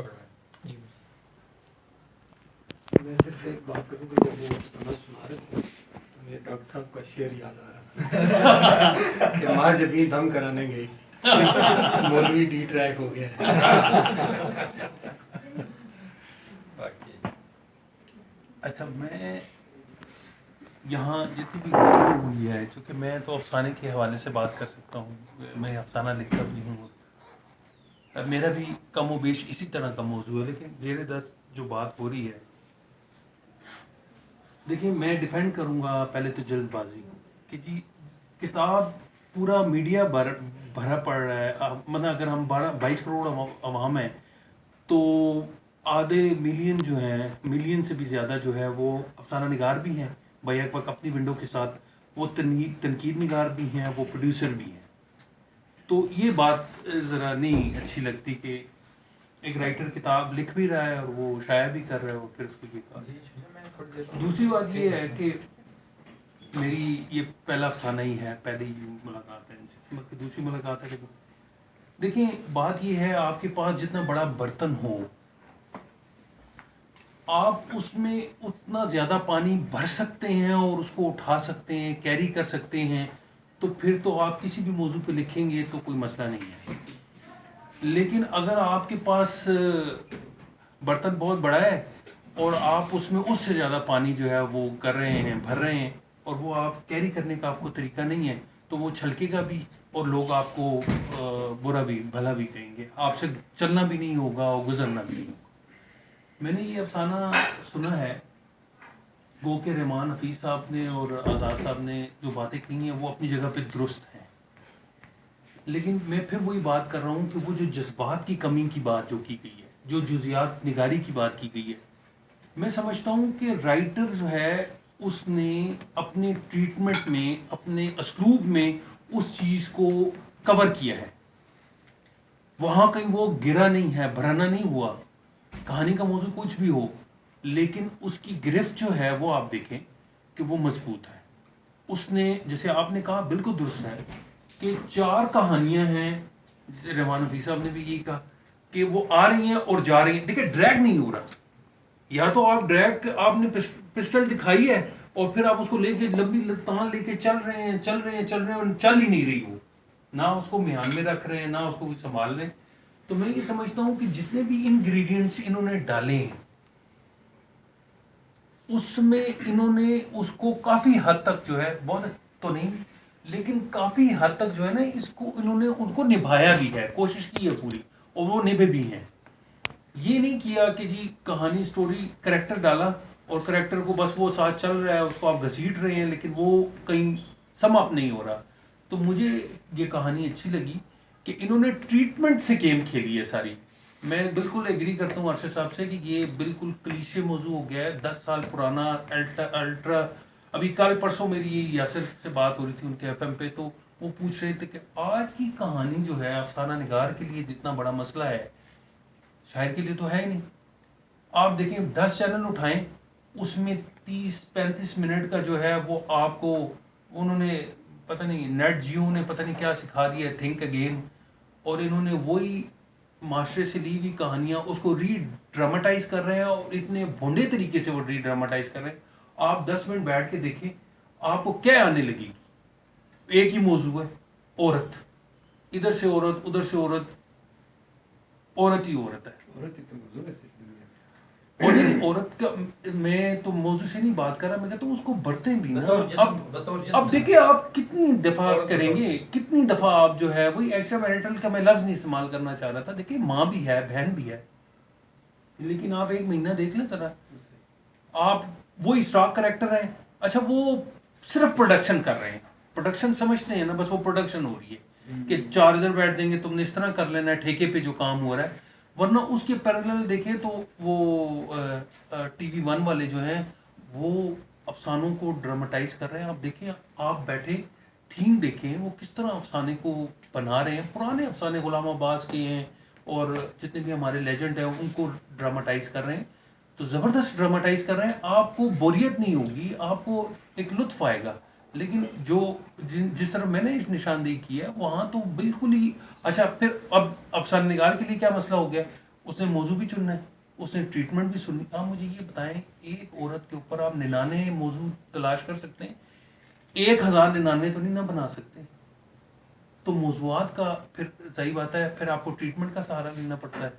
میں صرف ایک بات کروں کہ جب وہ سنا رہے تھے تو مجھے ڈاکٹر صاحب کا شعر یاد آ رہا کہ ماں جب بھی دم کرانے گئی مولوی ڈی ٹریک ہو گیا. اچھا, میں یہاں جتنی بھی گفتگو ہوئی ہے, چونکہ میں تو افسانے کے حوالے سے بات کر سکتا ہوں, میں افسانہ لکھتا بھی ہوں, میرا بھی کم و بیش اسی طرح کا موضوع ہے. لیکن زیر دست جو بات ہو رہی ہے, دیکھیں میں ڈیفینڈ کروں گا پہلے تو جلد بازی کہ جی کتاب پورا میڈیا بھرا پڑ رہا ہے. مطلب اگر ہم 22 کروڑ عوام ہیں تو آدھے ملین جو ہیں, ملین سے بھی زیادہ جو ہے وہ افسانہ نگار بھی ہیں بیک وقت اپنی ونڈو کے ساتھ, وہ تنقید نگار بھی ہیں, وہ پروڈیوسر بھی ہیں. تو یہ بات ذرا نہیں اچھی لگتی کہ ایک رائٹر کتاب لکھ بھی رہا ہے اور وہ شائع بھی کر رہا ہے اور پھر اس کو یہ کہا. دوسری بات یہ ہے کہ میری یہ پہلا افسانہ ہی ہے, پہلی ملاقات ہے ان سے, دوسری ملاقات ہے. دیکھیں بات یہ ہے آپ کے پاس جتنا بڑا برتن ہو آپ اس میں اتنا زیادہ پانی بھر سکتے ہیں اور اس کو اٹھا سکتے ہیں، کیری کر سکتے ہیں، تو پھر تو آپ کسی بھی موضوع پہ لکھیں گے تو کوئی مسئلہ نہیں ہے. لیکن اگر آپ کے پاس برتن بہت بڑا ہے اور آپ اس میں اس سے زیادہ پانی جو ہے وہ کر رہے ہیں، بھر رہے ہیں، اور وہ آپ کیری کرنے کا آپ کو طریقہ نہیں ہے، تو وہ چھلکے گا بھی اور لوگ آپ کو برا بھی بھلا بھی کہیں گے، آپ سے چلنا بھی نہیں ہوگا اور گزرنا بھی نہیں ہوگا. میں نے یہ افسانہ سنا ہے، گو کہ رحمان حفیظ صاحب نے اور آزاد صاحب نے جو باتیں کہی ہیں وہ اپنی جگہ پہ درست ہیں، لیکن میں پھر وہی بات کر رہا ہوں کہ وہ جو جذبات کی کمی کی بات جو کی گئی ہے، جو جزیات نگاری کی بات کی گئی ہے، میں سمجھتا ہوں کہ رائٹر جو ہے اس نے اپنے ٹریٹمنٹ میں، اپنے اسلوب میں اس چیز کو کور کیا ہے. وہاں کہیں وہ گرا نہیں ہے، بھرانا نہیں ہوا. کہانی کا موضوع کچھ بھی ہو، لیکن اس کی گرفت جو ہے وہ آپ دیکھیں کہ وہ مضبوط ہے. اس نے، جیسے آپ نے کہا بالکل درست ہے کہ 4 کہانیاں ہیں، رحمان حفیظ صاحب نے بھی یہی کہا کہ وہ آ رہی ہیں اور جا رہی ہیں. دیکھیں ڈریگ نہیں ہو رہا، یا تو آپ ڈریگ، آپ نے پسٹل دکھائی ہے اور پھر آپ اس کو لے کے لمبی تان لے کے چل رہے ہیں چل رہے ہیں چل رہے ہیں اور چل ہی نہیں رہی، وہ نہ اس کو میان میں رکھ رہے ہیں نہ اس کو سنبھال رہے ہیں. تو میں یہ سمجھتا ہوں کہ جتنے بھی انگریڈینٹس انہوں نے ڈالے ہیں اس میں انہوں نے اس کو کافی حد تک جو ہے، بہت تو نہیں لیکن کافی حد تک جو ہے نا، اس کو انہوں نے ان کو نبھایا بھی ہے، کوشش کی ہے پوری، اور وہ نبھے بھی ہیں. یہ نہیں کیا کہ جی کہانی سٹوری کریکٹر ڈالا اور کریکٹر کو بس وہ ساتھ چل رہا ہے، اس کو آپ گھسیٹ رہے ہیں لیکن وہ کہیں سم اپ نہیں ہو رہا. تو مجھے یہ کہانی اچھی لگی کہ انہوں نے ٹریٹمنٹ سے گیم کھیلی ہے ساری. میں بالکل ایگری کرتا ہوں ارشد صاحب سے کہ یہ بالکل کلیشے موضوع ہو گیا ہے، 10 سال پرانا الٹرا. ابھی کل پرسوں میری یاسر سے بات ہو رہی تھی ان کے ایف ایم پہ، تو وہ پوچھ رہے تھے کہ آج کی کہانی جو ہے افسانہ نگار کے لیے جتنا بڑا مسئلہ ہے، شاعر کے لیے تو ہے ہی نہیں. آپ دیکھیں 10 چینل اٹھائیں، اس میں 30-35 منٹ کا جو ہے وہ آپ کو انہوں نے پتہ نہیں نیٹ جیو نے پتہ نہیں کیا سکھا دیا ہے، تھنک اگین. اور انہوں نے وہی معاشرے سے لی ہوئی کہانیاں اس کو ری ڈراماٹائز کر رہے ہیں، اور اتنے بھونڈے طریقے سے وہ ری ڈراماٹائز کر رہے ہیں. آپ 10 منٹ بیٹھ کے دیکھیں، آپ کو کیا آنے لگے گی. ایک ہی موضوع ہے، عورت، ادھر سے عورت ادھر سے عورت، عورت ہی عورت ہے. اور نہیں عورت کا، میں تو موضوع سے نہیں بات کر رہا، میں کہتا ہوں اس کو بڑھتے بھی نا. اب دیکھیں آپ کتنی دفعہ کریں گے، کتنی دفعہ آپ جو ہے وہی ایکسٹرا میرٹل کا میں لفظ نہیں استعمال کرنا چاہ رہا تھا. دیکھیں ماں بھی ہے، بہن بھی ہے، لیکن آپ 1 مہینہ دیکھ لیں ذرا، آپ وہی اسٹاک کریکٹر ہیں. اچھا وہ صرف پروڈکشن کر رہے ہیں، پروڈکشن سمجھتے ہیں نا، بس وہ پروڈکشن ہو رہی ہے کہ 4 ادھر بیٹھ دیں گے، تم نے اس طرح کر لینا ہے، ٹھیکے پہ جو کام ہو رہا ہے. ورنہ اس کے پیرالل دیکھیں تو وہ ٹی وی 1 والے جو ہیں وہ افسانوں کو ڈراماٹائز کر رہے ہیں. آپ دیکھیں، آپ بیٹھے تھیم دیکھیں وہ کس طرح افسانے کو بنا رہے ہیں. پرانے افسانے غلام عباس کے ہیں اور جتنے بھی ہمارے لیجنڈ ہیں ان کو ڈراماٹائز کر رہے ہیں، تو زبردست ڈراماٹائز کر رہے ہیں. آپ کو بوریت نہیں ہوگی، آپ کو ایک لطف آئے گا. لیکن جو جس طرح میں نے نشاندہی کی ہے وہاں تو بالکل ہی. اچھا پھر اب افسانہ نگار کے لیے کیا مسئلہ ہو گیا، اس نے موضوع بھی چننا ہے، اس نے ٹریٹمنٹ بھی سننی. آپ مجھے یہ بتائیں، ایک عورت کے اوپر آپ 99 موضوع تلاش کر سکتے ہیں، 1099 تو نہیں نہ بنا سکتے. تو موضوعات کا پھر صحیح بات ہے، پھر آپ کو ٹریٹمنٹ کا سہارا لینا پڑتا ہے،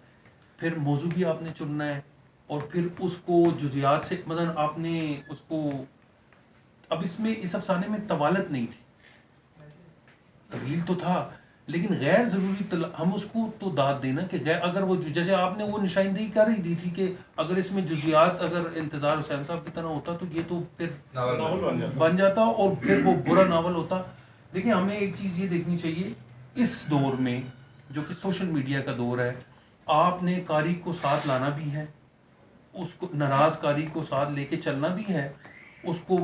پھر موضوع بھی آپ نے چننا ہے، اور پھر اس کو جزیات سے مثلا آپ نے اس کو. اب اس میں اس افسانے میں طوالت نہیں تھی، طویل تو تھا لیکن غیر ضروری ہم اس کو تو داد دینا کہ اگر وہ جیسے آپ نے وہ نشاندہی کر ہی دی تھی کہ اگر اس میں جزیات اگر انتظار حسین صاحب کی طرح ہوتا تو یہ تو پھر ناول بن جاتا اور پھر وہ برا ناول ہوتا. دیکھیں ہمیں ایک چیز یہ دیکھنی چاہیے اس دور میں جو کہ سوشل میڈیا کا دور ہے، آپ نے قاری کو ساتھ لانا بھی ہے، اس کو ناراض قاری کو ساتھ لے کے چلنا بھی ہے، اس کو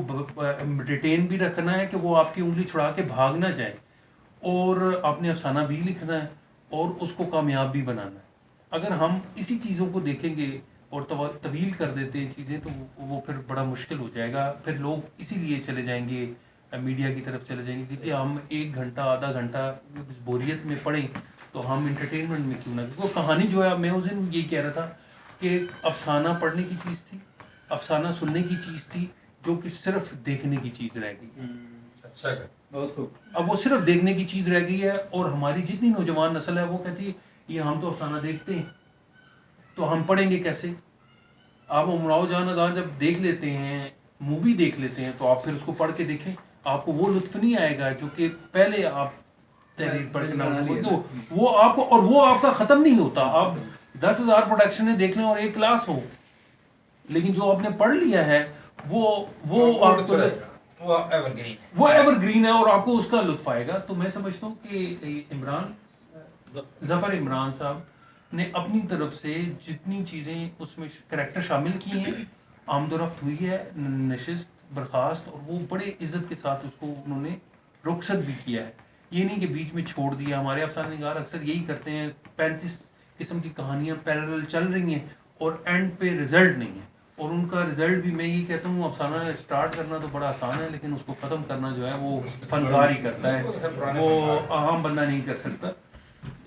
ریٹین بھی رکھنا ہے کہ وہ آپ کی انگلی چھڑا کے بھاگ نہ جائے، اور آپ نے افسانہ بھی لکھنا ہے اور اس کو کامیاب بھی بنانا ہے. اگر ہم اسی چیزوں کو دیکھیں گے اور طویل کر دیتے ہیں چیزیں تو وہ پھر بڑا مشکل ہو جائے گا. پھر لوگ اسی لیے چلے جائیں گے میڈیا کی طرف چلے جائیں گے کہ ہم 1 گھنٹہ آدھا گھنٹہ بوریت میں پڑھیں تو ہم انٹرٹینمنٹ میں کیوں نہ. کیونکہ کہانی جو ہے، میں اس دن یہی کہہ رہا تھا، کہ ایک افسانہ پڑھنے کی چیز تھی, افسانہ سننے کی چیز تھی, جو کہ صرف دیکھنے کی چیز رہ گئی. اچھا کر بہت خوب. اب وہ صرف دیکھنے کی چیز رہ گئی ہے, اور ہماری جتنی نوجوان نسل ہے وہ کہتی ہے یہ ہم تو افسانہ دیکھتے ہیں تو ہم پڑھیں گے کیسے. آپ امراؤ جان ادا جب دیکھ لیتے ہیں, مووی دیکھ لیتے ہیں, تو آپ پھر اس کو پڑھ کے دیکھیں, آپ کو وہ لطف نہیں آئے گا جو کہ پہلے آپ تحریر پڑھ کے بنا لیا. وہ آپ کو, اور وہ آپ کا ختم نہیں ہوتا. آپ 10,000 پروڈکشنیں دیکھ لیں اور ایک کلاس ہو, لیکن جو آپ نے پڑھ لیا ہے وہ آپ کو وہ ایور گرین وہ ایور گرین ہے, اور آپ کو اس کا لطف آئے گا. تو میں سمجھتا ہوں کہ ظفر عمران صاحب نے اپنی طرف سے جتنی چیزیں اس میں کریکٹر شامل کی ہیں, آمد و رفت ہوئی ہے, نشست برخاست, اور وہ بڑے عزت کے ساتھ اس کو انہوں نے رخصت بھی کیا ہے. یہ نہیں کہ بیچ میں چھوڑ دیا. ہمارے افسانہ نگار اکثر یہی کرتے ہیں, 35 قسم کی کہانیاں پیرل چل رہی ہیں اور اینڈ پہ رزلٹ نہیں ہے. اور ان کا رزلٹ بھی میں یہ کہتا ہوں, افسانہ اسٹارٹ کرنا تو بڑا آسان ہے, لیکن اس کو ختم کرنا جو ہے وہ فنکار ہی کرتا ہے, وہ عام بندہ نہیں کر سکتا.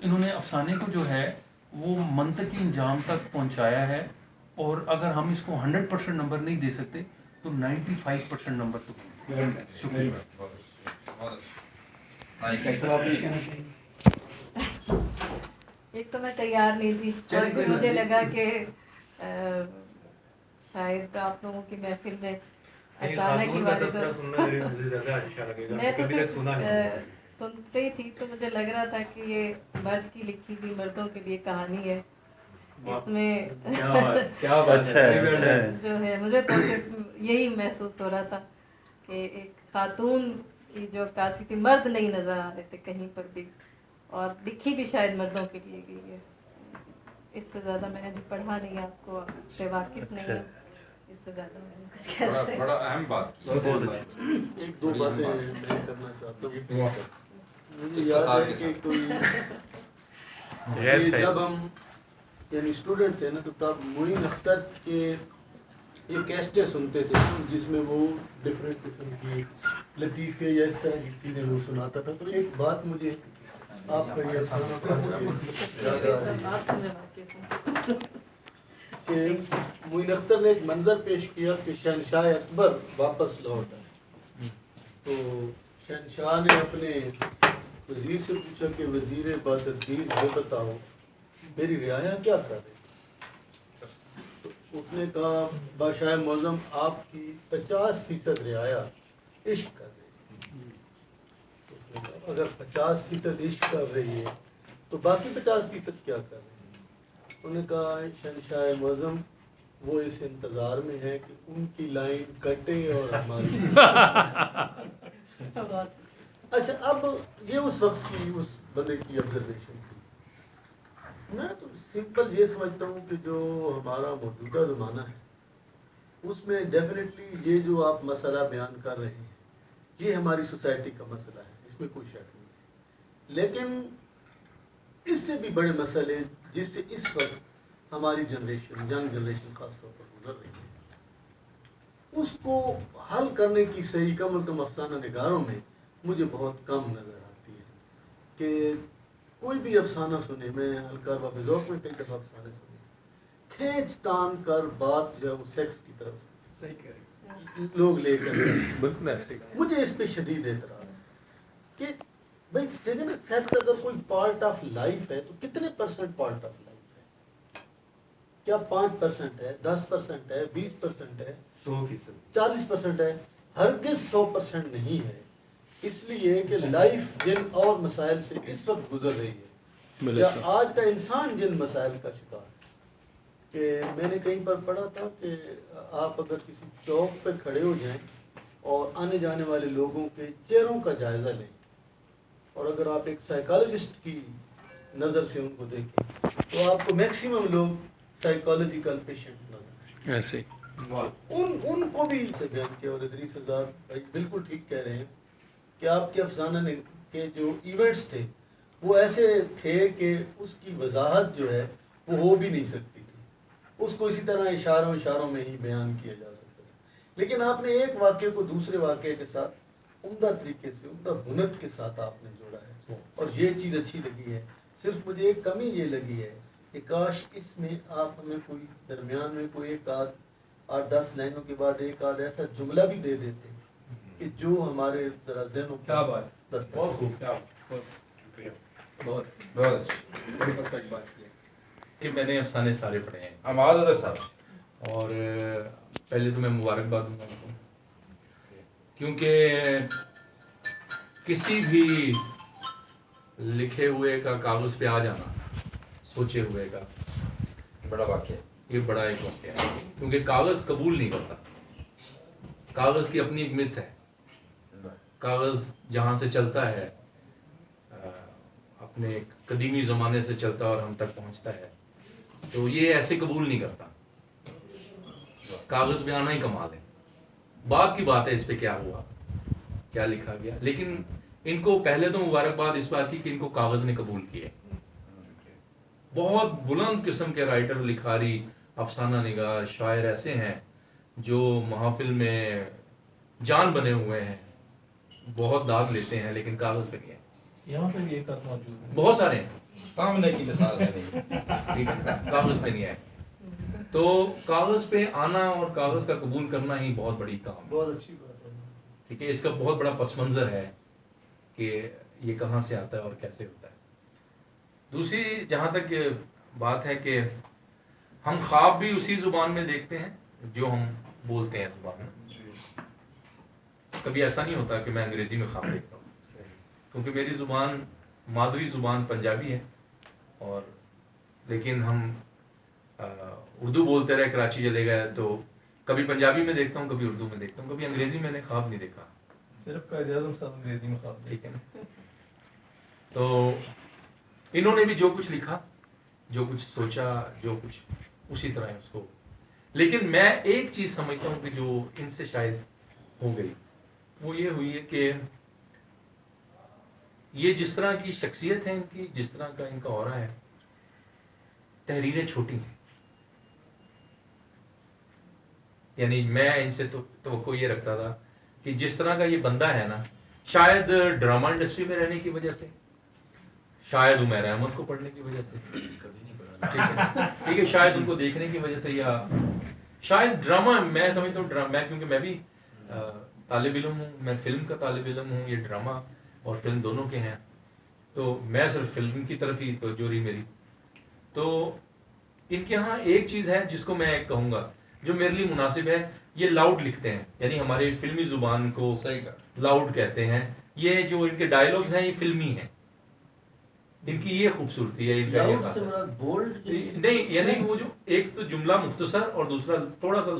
انہوں نے افسانے کو جو ہے وہ منطقی انجام تک پہنچایا ہے, اور اگر ہم اس کو 100% نمبر نہیں دے سکتے تو 95% نمبر تو دیں گے. شکریہ. کیسا آپ کچھ کہنا چاہیے؟ ایک تو میں تیار نہیں تھی, اور پھر مجھے لگا کہ شاید آپ لوگوں کی محفل میں اچانک ہی والے تو میں تو صرف سنتے ہی تھی, تو مجھے لگ رہا تھا کہ یہ مرد کی لکھی ہوئی مردوں کے لیے کہانی ہے. اس میں کیا بات ہے. جو ہے مجھے تو صرف یہی محسوس ہو رہا تھا کہ ایک خاتون کی جو عکاسی تھی, مرد نہیں نظر آ رہے تھے کہیں پر بھی, اور لکھی بھی شاید مردوں کے لیے گئی ہے. اس سے زیادہ میں نے ابھی پڑھا نہیں, آپ کو سے واقف نہیں ہے, اس سے زیادہ میں نے کچھ کہہ سکتی. بڑا اہم بات کی. ایک دو باتیں میں کرنا چاہتا ہوں. مجھے یاد ہے کہ کوئی جب ہم یعنی اسٹوڈنٹ تھے نا, تو تب معین اختر کے یہ کیسٹیں سنتے تھے جس میں وہ ڈفرینٹ قسم کی لطیفے یا اس طرح کی چیزیں وہ سناتا تھا. تو ایک بات مجھے آپ کا یہ سننا کہ معین اختر نے ایک منظر پیش کیا کہ شہنشاہ اکبر واپس لوٹ آئے. تو شہنشاہ نے اپنے وزیر سے پوچھا کہ وزیر بہادردین یہ بتاؤ میری رعایا کیا کر رہی. تو اس نے کہا بادشاہ معظم آپ کی 50% رعایا عشق کر رہی ہے. اس نے کہا اگر 50% عشق کر رہی ہے تو باقی 50% کیا کر رہی ہے. انہوں نے کہا شہنشاہ معظم وہ اس انتظار میں ہے کہ ان کی لائن کٹے اور ہماری. اچھا, اب یہ اس وقت کی اس بندے کی آبزرویشن تھی. میں تو سمپل یہ سمجھتا ہوں کہ جو ہمارا موجودہ زمانہ ہے اس میں ڈیفینیٹلی یہ جو آپ مسئلہ بیان کر رہے ہیں یہ ہماری سوسائٹی کا مسئلہ ہے, اس میں کوئی شک نہیں ہے. لیکن اس سے بھی بڑے مسئلے جس سے اس وقت ہماری جنریشن, ینگ جنریشن خاص طور پر گزر رہی ہے, اس کو حل کرنے کی صحیح کم از کم افسانہ نگاروں میں مجھے بہت کم نظر آتی ہے. کہ کوئی بھی افسانہ سنے, میں ہلکا باب ذوق میں کئی دفعہ افسانے سنے, کھینچ تان کر بات جو ہے وہ سیکس کی طرف لوگ لے کر بالکل ایسے. مجھے اس پہ شدید اعتراض ہے کہ بھائی دیکھیں نا, سیکس اگر کوئی پارٹ آف لائف ہے تو کتنے % پارٹ آف لائف ہے؟ کیا 5% ہے, 10% ہے, 20% ہے, 40% ہے؟ ہرگز 100% نہیں ہے. اس لیے کہ لائف جن اور مسائل سے اس وقت گزر رہی ہے, یا آج کا انسان جن مسائل کا شکار ہے, کہ میں نے کہیں پر پڑھا تھا کہ آپ اگر کسی چوک پہ کھڑے ہو جائیں اور آنے جانے والے لوگوں کے چہروں کا جائزہ لیں, اور اگر آپ ایک سائیکالوجسٹ کی نظر سے ان کو دیکھیں تو آپ کو میکسیمم لوگ سائیکالوجیکل پیشنٹ نظر ایسے ان کو بھی سے بیان کیا. اور ادریس صاحب بالکل ٹھیک کہہ رہے ہیں کہ آپ کے افسانہ کے جو ایونٹس تھے وہ ایسے تھے کہ اس کی وضاحت جو ہے وہ ہو بھی نہیں سکتی تھی, اس کو اسی طرح اشاروں میں ہی بیان کیا جا سکتا ہے. لیکن آپ نے ایک واقعے کو دوسرے واقعے کے ساتھ عمدہ طریقے سے, عمدہ بنت کے ساتھ آپ نے جوڑا ہے, اور یہ چیز اچھی لگی ہے. صرف مجھے ایک کمی یہ لگی ہے کہ کاش اس میں آپ ہمیں کوئی درمیان میں کوئی ایک آدھ 8-10 لائنوں کے بعد ایک آدھ ایسا جملہ بھی دے دیتے کہ جو ہمارے ذرا ذہنوں کیا بات، دست بہت خوب، کیا بہت بہت اچھی بڑی بات کی ہے کہ میں نے افسانے سارے پڑھے ہیں، آماد ادر صاحب. اور پہلے تو میں مبارکباد دوں گا ان کو، کیونکہ کسی بھی لکھے ہوئے کا کاغذ پہ آ جانا، سوچے ہوئے کا، بڑا واقعہ. یہ بڑا ایک واقعہ ہے، کیونکہ کاغذ قبول نہیں کرتا. کاغذ کی اپنی ایک مت ہے. کاغذ جہاں سے چلتا ہے اپنے قدیمی زمانے سے چلتا اور ہم تک پہنچتا ہے، تو یہ ایسے قبول نہیں کرتا. کاغذ پہ آنا ہی کمال ہے. بعد کی بات ہے اس پہ کیا ہوا، کیا لکھا گیا، لیکن ان کو پہلے تو مبارکباد اس بات کی کہ ان کو کاغذ نے قبول کیے. بہت بلند قسم کے رائٹر، لکھاری، افسانہ نگار، شاعر ایسے ہیں جو محافل میں جان بنے ہوئے ہیں، بہت داد لیتے ہیں، لیکن کاغذ پہ نہیں ہے. یہاں پہ بھی ایک آدھ موجود ہے. بہت سارے ہیں، سامنے کی مثال ہے نہیں. ٹھیک ہے، کاغذ پہ نہیں ہے. تو کاغذ پہ آنا اور کاغذ کا قبول کرنا ہی بہت بڑی کام ہے. بہت اچھی بات ہے. ٹھیک ہے، اس کا بہت بڑا پس منظر ہے کہ یہ کہاں سے آتا ہے اور کیسے ہوتا ہے. دوسری جہاں تک یہ بات ہے کہ ہم خواب بھی اسی زبان میں دیکھتے ہیں جو ہم بولتے ہیں زبان میں. کبھی ایسا نہیں ہوتا کہ میں انگریزی میں خواب دیکھتا ہوں، کیونکہ میری زبان مادری زبان پنجابی ہے، اور لیکن ہم اردو بولتے رہے، کراچی چلے گئے تو کبھی پنجابی میں دیکھتا ہوں، کبھی اردو میں دیکھتا ہوں، کبھی انگریزی میں نے خواب نہیں دیکھا. صرف قائد اعظم صاحب انگریزی میں خواب ٹھیک ہے نا. تو انہوں نے بھی جو کچھ لکھا، جو کچھ سوچا، جو کچھ اسی طرح ہے اس کو. لیکن میں ایک چیز سمجھتا ہوں کہ جو ان سے شاید ہو گئی، وہ یہ ہوئی ہے کہ یہ جس طرح کی شخصیت ہے ان کی، جس طرح کا ان کا اورا ہے، تحریریں چھوٹی ہیں. یعنی میں ان سے توقع یہ رکھتا تھا کہ جس طرح کا یہ بندہ ہے نا، شاید ڈرامہ انڈسٹری میں رہنے کی وجہ سے، شاید عمیر احمد کو پڑھنے کی وجہ سے، ٹھیک ہے، شاید ان کو دیکھنے کی وجہ سے، یا شاید ڈرامہ، میں سمجھتا ہوں ڈرامہ، کیونکہ میں بھی طالب علم ہوں، میں فلم کا طالب علم ہوں، یہ ڈرامہ اور فلم دونوں کے ہیں، تو میں صرف فلم کی طرف ہی توجہ رہی میری. تو ان کے ہاں ایک چیز ہے جس کو میں کہوں گا جو میرے لیے مناسب ہے، یہ لاؤڈ لکھتے ہیں. یعنی ہماری فلمی زبان کو صحیح کہا. لاؤڈ کہتے ہیں. یہ جو ان کے ڈائلاگز ہیں یہ فلمی ہیں، ان کی یہ خوبصورتی ہے. ان کا لاؤڈ یہ سے مراد بولڈ نہیں، یعنی وہ جو ایک تو جملہ مختصر اور دوسرا تھوڑا سا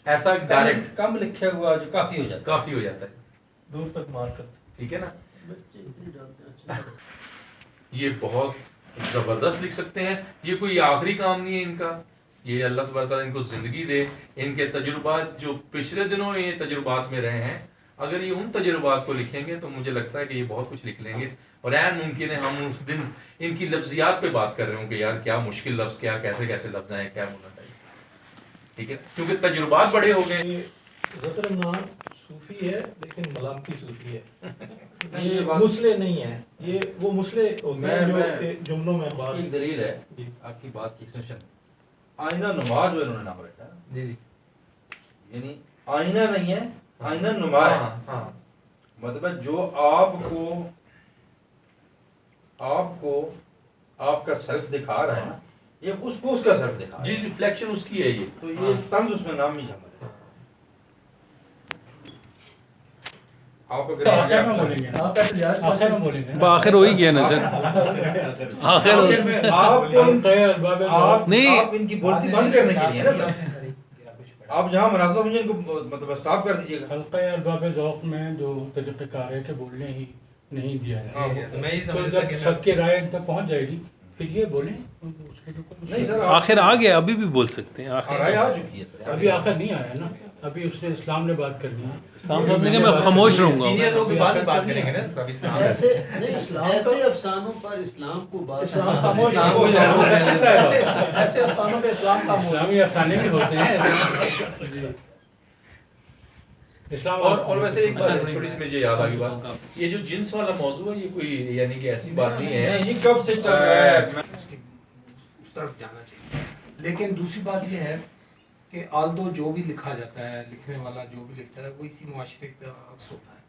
ایسا ڈائریکٹ کم لکھے ہوا جو کافی ہو جاتا کافی ہو جاتا ہے. دور تک مار کرتے. ٹھیک ہے نا. بچے اتنے جانتے ہیں. یہ بہت زبردست لکھ سکتے ہیں. یہ کوئی آخری کام نہیں ہے ان کا. یہ اللہ تبارک تعالیٰ ان کو زندگی دے. ان کے تجربات جو پچھلے دنوں یہ تجربات میں رہے ہیں، اگر یہ ان تجربات کو لکھیں گے تو مجھے لگتا ہے کہ یہ بہت کچھ لکھ لیں گے. اور عین ممکن ہے ہم اس دن ان کی لفظیات پہ بات کر رہے ہوں کہ یار کیا مشکل لفظ، کیا کیسے کیسے لفظ ہیں، کیا ہونا چاہیے. ٹھیک ہے، کیونکہ تجربات بڑے ہو گئے. یہ ظفر عمران صوفی ہے لیکن ملامتی صوفی ہے. یہ مسئلے نہیں ہے، یہ وہ مسئلے ہوتے ہیں جو جملوں میں بات. ایک دلیل ہے آپ کی بات کی ایکسٹینشن. آئینہ نما جو انہوں نے نام رکھا ہے، جی جی، یعنی آئینہ نہیں ہے، آئینہ نما ہے. ہاں، مطلب جو آپ کو آپ کا سیلف دکھا رہا ہے نا، یہ اس کو اس کا سیلف دکھا رہا جی، ہے. ریفلیکشن اس کی ہے یہ. تو یہ طنز اس میں نام نہیں شامل ہے. آپ اگر آخر میں بولیں گے، آپ احتجاج آخر میں بولیں گے. آخر ہو ہی گیا نا سر. آخر آپ ان کی بولتی بند کرنے کے لیے نا سر، آپ جہاں مناسب مجھے ان کو مطلب اسٹاپ کر دیجیے گا. حلقہ ارباب ذوق میں جو طریقہ کار ہے کہ بولنے ہی نہیں دیا ہے، میں یہ تو سمجھتا جب کہ سب کی رائے تک پہنچ جائے گی پھر یہ بولیں. نہیں سر، آخر آ گیا، ابھی بھی بول سکتے ہیں. رائے آ چکی ہے سر. ابھی آخر نہیں آیا نا، ابھی اس نے اسلام نے بات کر دی. اسلام صاحب نے کہا میں خاموش رہوں گا. سینئر لوگ بعد میں بات کریں گے نا سب اسلام. ایسے افسانوں پر اسلام کو بات اسلام خاموش ہو جائے. ایسے افسانوں پہ اسلام خاموش. اسلامی افسانے بھی ہوتے ہیں. اسلام اور ویسے ایک بات چھوٹی سی مجھے یاد آ گئی بات، یہ جو جنس والا موضوع ہے یہ کوئی یعنی کہ ایسی بات نہیں ہے. یہ کب سے چل رہا ہے؟ اس طرف جانا چاہیے. لیکن دوسری بات یہ ہے کہ آلدو جو بھی لکھا جاتا ہے، لکھنے والا جو بھی لکھتا ہے وہ اسی معاشرے کا عکس ہوتا ہے،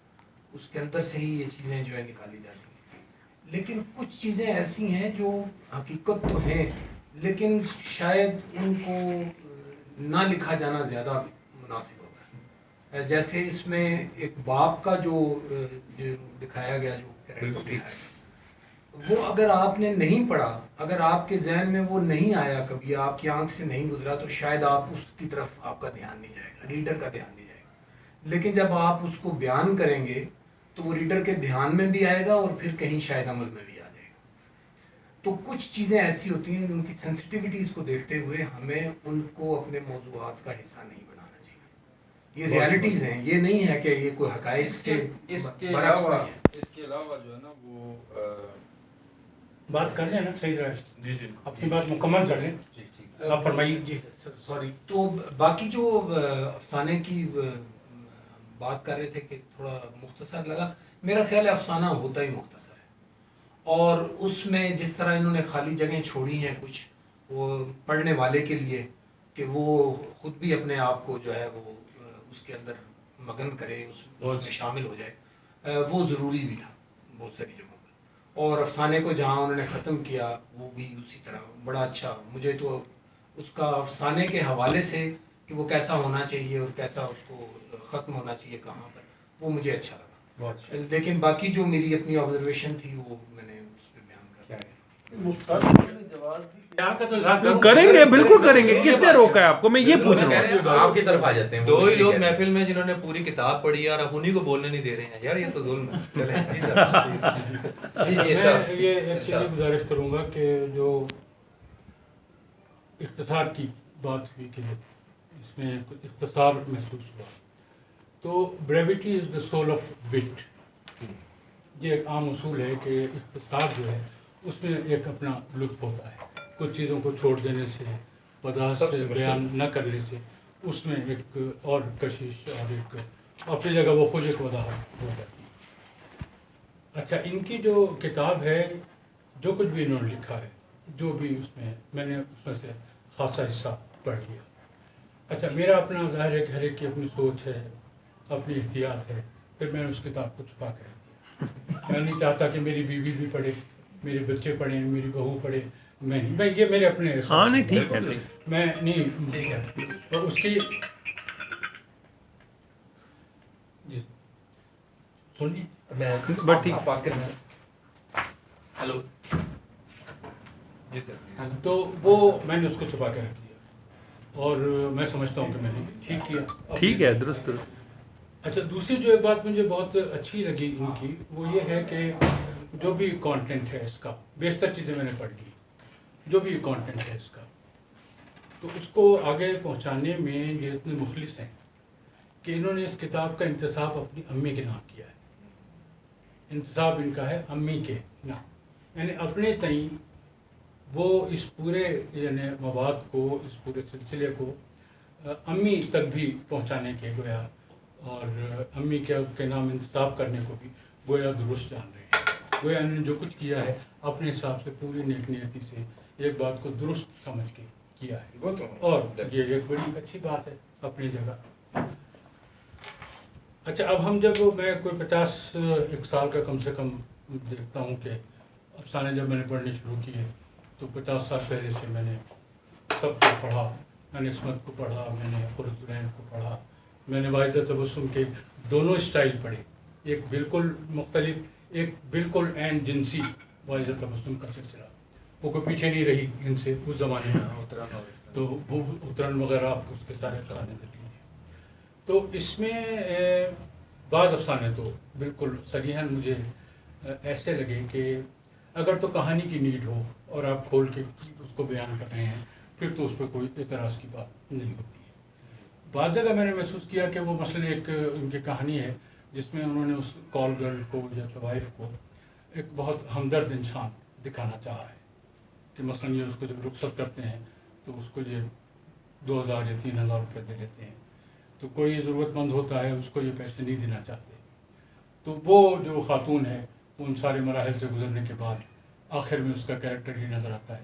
اس کے اندر سے ہی یہ چیزیں جو ہے نکالی جاتی ہیں. لیکن کچھ چیزیں ایسی ہیں جو حقیقت تو ہیں لیکن شاید ان کو نہ لکھا جانا زیادہ مناسب ہوگا. جیسے اس میں ایک باپ کا جو دکھایا گیا جو کریکٹر ہے، وہ اگر آپ نے نہیں پڑھا، اگر آپ کے ذہن میں وہ نہیں آیا، کبھی آپ کی آنکھ سے نہیں گزرا، تو شاید آپ اس کی طرف آپ کا دھیان نہیں جائے گا، ریڈر کا دھیان نہیں جائے گا. لیکن جب آپ اس کو بیان کریں گے تو وہ ریڈر کے دھیان میں بھی آئے گا اور پھر کہیں شاید عمل میں بھی آ جائے گا. تو کچھ چیزیں ایسی ہوتی ہیں ان کی سینسٹیوٹیز کو دیکھتے ہوئے ہمیں ان کو اپنے موضوعات کا حصہ نہیں بنانا چاہیے. یہ ریالٹیز ہیں، یہ نہیں ہے کہ یہ کوئی حقائق سے اس کے برعکس علاوہ نہیں ہے. اس کے علاوہ جو ہے نا وہ بات کر لیں نا، صحیح رہے. جی جی اپنی بات مکمل کر لیں. آپ فرمائیے. جی سوری. تو باقی جو افسانے کی بات کر رہے تھے کہ تھوڑا مختصر لگا، میرا خیال ہے افسانہ ہوتا ہی مختصر ہے، اور اس میں جس طرح انہوں نے خالی جگہیں چھوڑی ہیں کچھ وہ پڑھنے والے کے لیے کہ وہ خود بھی اپنے آپ کو جو ہے وہ اس کے اندر مگن کرے، اس میں شامل ہو جائے، وہ ضروری بھی تھا بہت ساری جگہوں پر. اور افسانے کو جہاں انہوں نے ختم کیا وہ بھی اسی طرح بڑا اچھا. مجھے تو اس کا افسانے کے حوالے سے کہ وہ کیسا ہونا چاہیے اور کیسا اس کو ختم ہونا چاہیے کہاں پر، وہ مجھے اچھا لگا. لیکن باقی جو میری اپنی آبزرویشن تھی وہ میں نے اس پہ بیان کر کریں گے، بالکل کریں گے. کس نے روکا ہے آپ کو؟ میں یہ پوچھ رہا ہوں. آپ کی طرف آ جاتے ہیں. 2 ہی لوگ محفل میں جنہوں نے پوری کتاب پڑھی ہے اور اب انہیں کو بولنے نہیں دے رہے ہیں. یار یہ تو ظلم ہے. میں یہ ایک چیز گزارش کروں گا کہ جو اختصار کی بات ہوئی کہ اس میں کچھ اختصار محسوس ہوا، تو brevity is the soul of what. یہ ایک عام اصول ہے کہ اختصار جو ہے اس میں ایک اپنا لطف ہوتا ہے. کچھ چیزوں کو چھوڑ دینے سے، وضاحت سے بیان نہ کرنے سے اس میں ایک اور کشش اور ایک اپنی جگہ وہ خود ایک وضاحت ہو جاتی ہے. اچھا، ان کی جو کتاب ہے، جو کچھ بھی انہوں نے لکھا ہے، جو بھی اس میں میں نے اس میں سے خاصا حصہ پڑھ لیا. اچھا، میرا اپنا ظاہر ہے کہ ہر ایک کی اپنی سوچ ہے، اپنی احتیاط ہے. پھر میں نے اس کتاب کو چھپا کے رکھ دیا. میں نہیں چاہتا کہ میری بیوی بھی پڑھے، میرے بچے پڑھیں، میری بہو پڑھے. میں نہیں، میں یہ میرے اپنے ہاں نہیں ٹھیک ہے، میں نہیں. ٹھیک ہے. اور اس کی جی سنیے ہلو. جی سر. تو وہ میں نے اس کو چھپا کے رکھ دیا اور میں سمجھتا ہوں کہ میں نے ٹھیک کیا. ٹھیک ہے، درست درست. اچھا، دوسری جو ایک بات مجھے بہت اچھی لگی ان کی، وہ یہ ہے کہ جو بھی کانٹینٹ ہے اس کا، بیشتر چیزیں میں نے پڑھ لی، جو بھی کانٹینٹ ہے اس کا، تو اس کو آگے پہنچانے میں یہ اتنے مخلص ہیں کہ انہوں نے اس کتاب کا انتصاب اپنی امی کے نام کیا ہے. انتصاب ان کا ہے امی کے نام، یعنی اپنے تئیں وہ اس پورے یعنی مواد کو، اس پورے سلسلے کو امی تک بھی پہنچانے کے گویا، اور امی کے نام انتصاب کرنے کو بھی گویا درست جان رہے ہیں. گویا انہوں نے جو کچھ کیا ہے اپنے حساب سے پوری نیک نیتی سے ایک بات کو درست سمجھ کے کیا ہے، اور یہ ایک بڑی اچھی بات ہے اپنی جگہ. اچھا، اب ہم جب میں کوئی 51 سال کا کم سے کم دیکھتا ہوں کہ افسانے جب میں نے پڑھنے شروع کیے تو 50 سال پہلے سے میں نے سب کو پڑھا. میں نے عصمت کو پڑھا، میں نے قرۃ العین کو پڑھا، میں نے واحدہ تبسم کے دونوں اسٹائل پڑھے. ایک بالکل مختلف، ایک بالکل عین جنسی واحدہ تبسم کا سلسلہ، وہ کوئی پیچھے نہیں رہی ان سے اس زمانے میں. تو وہ اترن وغیرہ آپ کو اس کے سارے افسانے دیکھ لیجیے. تو اس میں بعض افسانے تو بالکل صریحاً مجھے ایسے لگے کہ اگر تو کہانی کی نیڈ ہو اور آپ کھول کے اس کو بیان کر رہے ہیں پھر تو اس پہ کوئی اعتراض کی بات نہیں ہوتی ہے. بعض جگہ میں نے محسوس کیا کہ وہ مثلاً ایک ان کی کہانی ہے جس میں انہوں نے اس کال گرل کو یا وائف کو ایک بہت ہمدرد انسان دکھانا چاہا ہے کہ مثلاً یہ اس کو جب رخصت کرتے ہیں تو اس کو یہ 2000 یا 3000 روپے دے دیتے ہیں، تو کوئی ضرورت مند ہوتا ہے اس کو یہ پیسے نہیں دینا چاہتے. تو وہ جو خاتون ہے ان سارے مراحل سے گزرنے کے بعد آخر میں اس کا کیریکٹر یہ نظر آتا ہے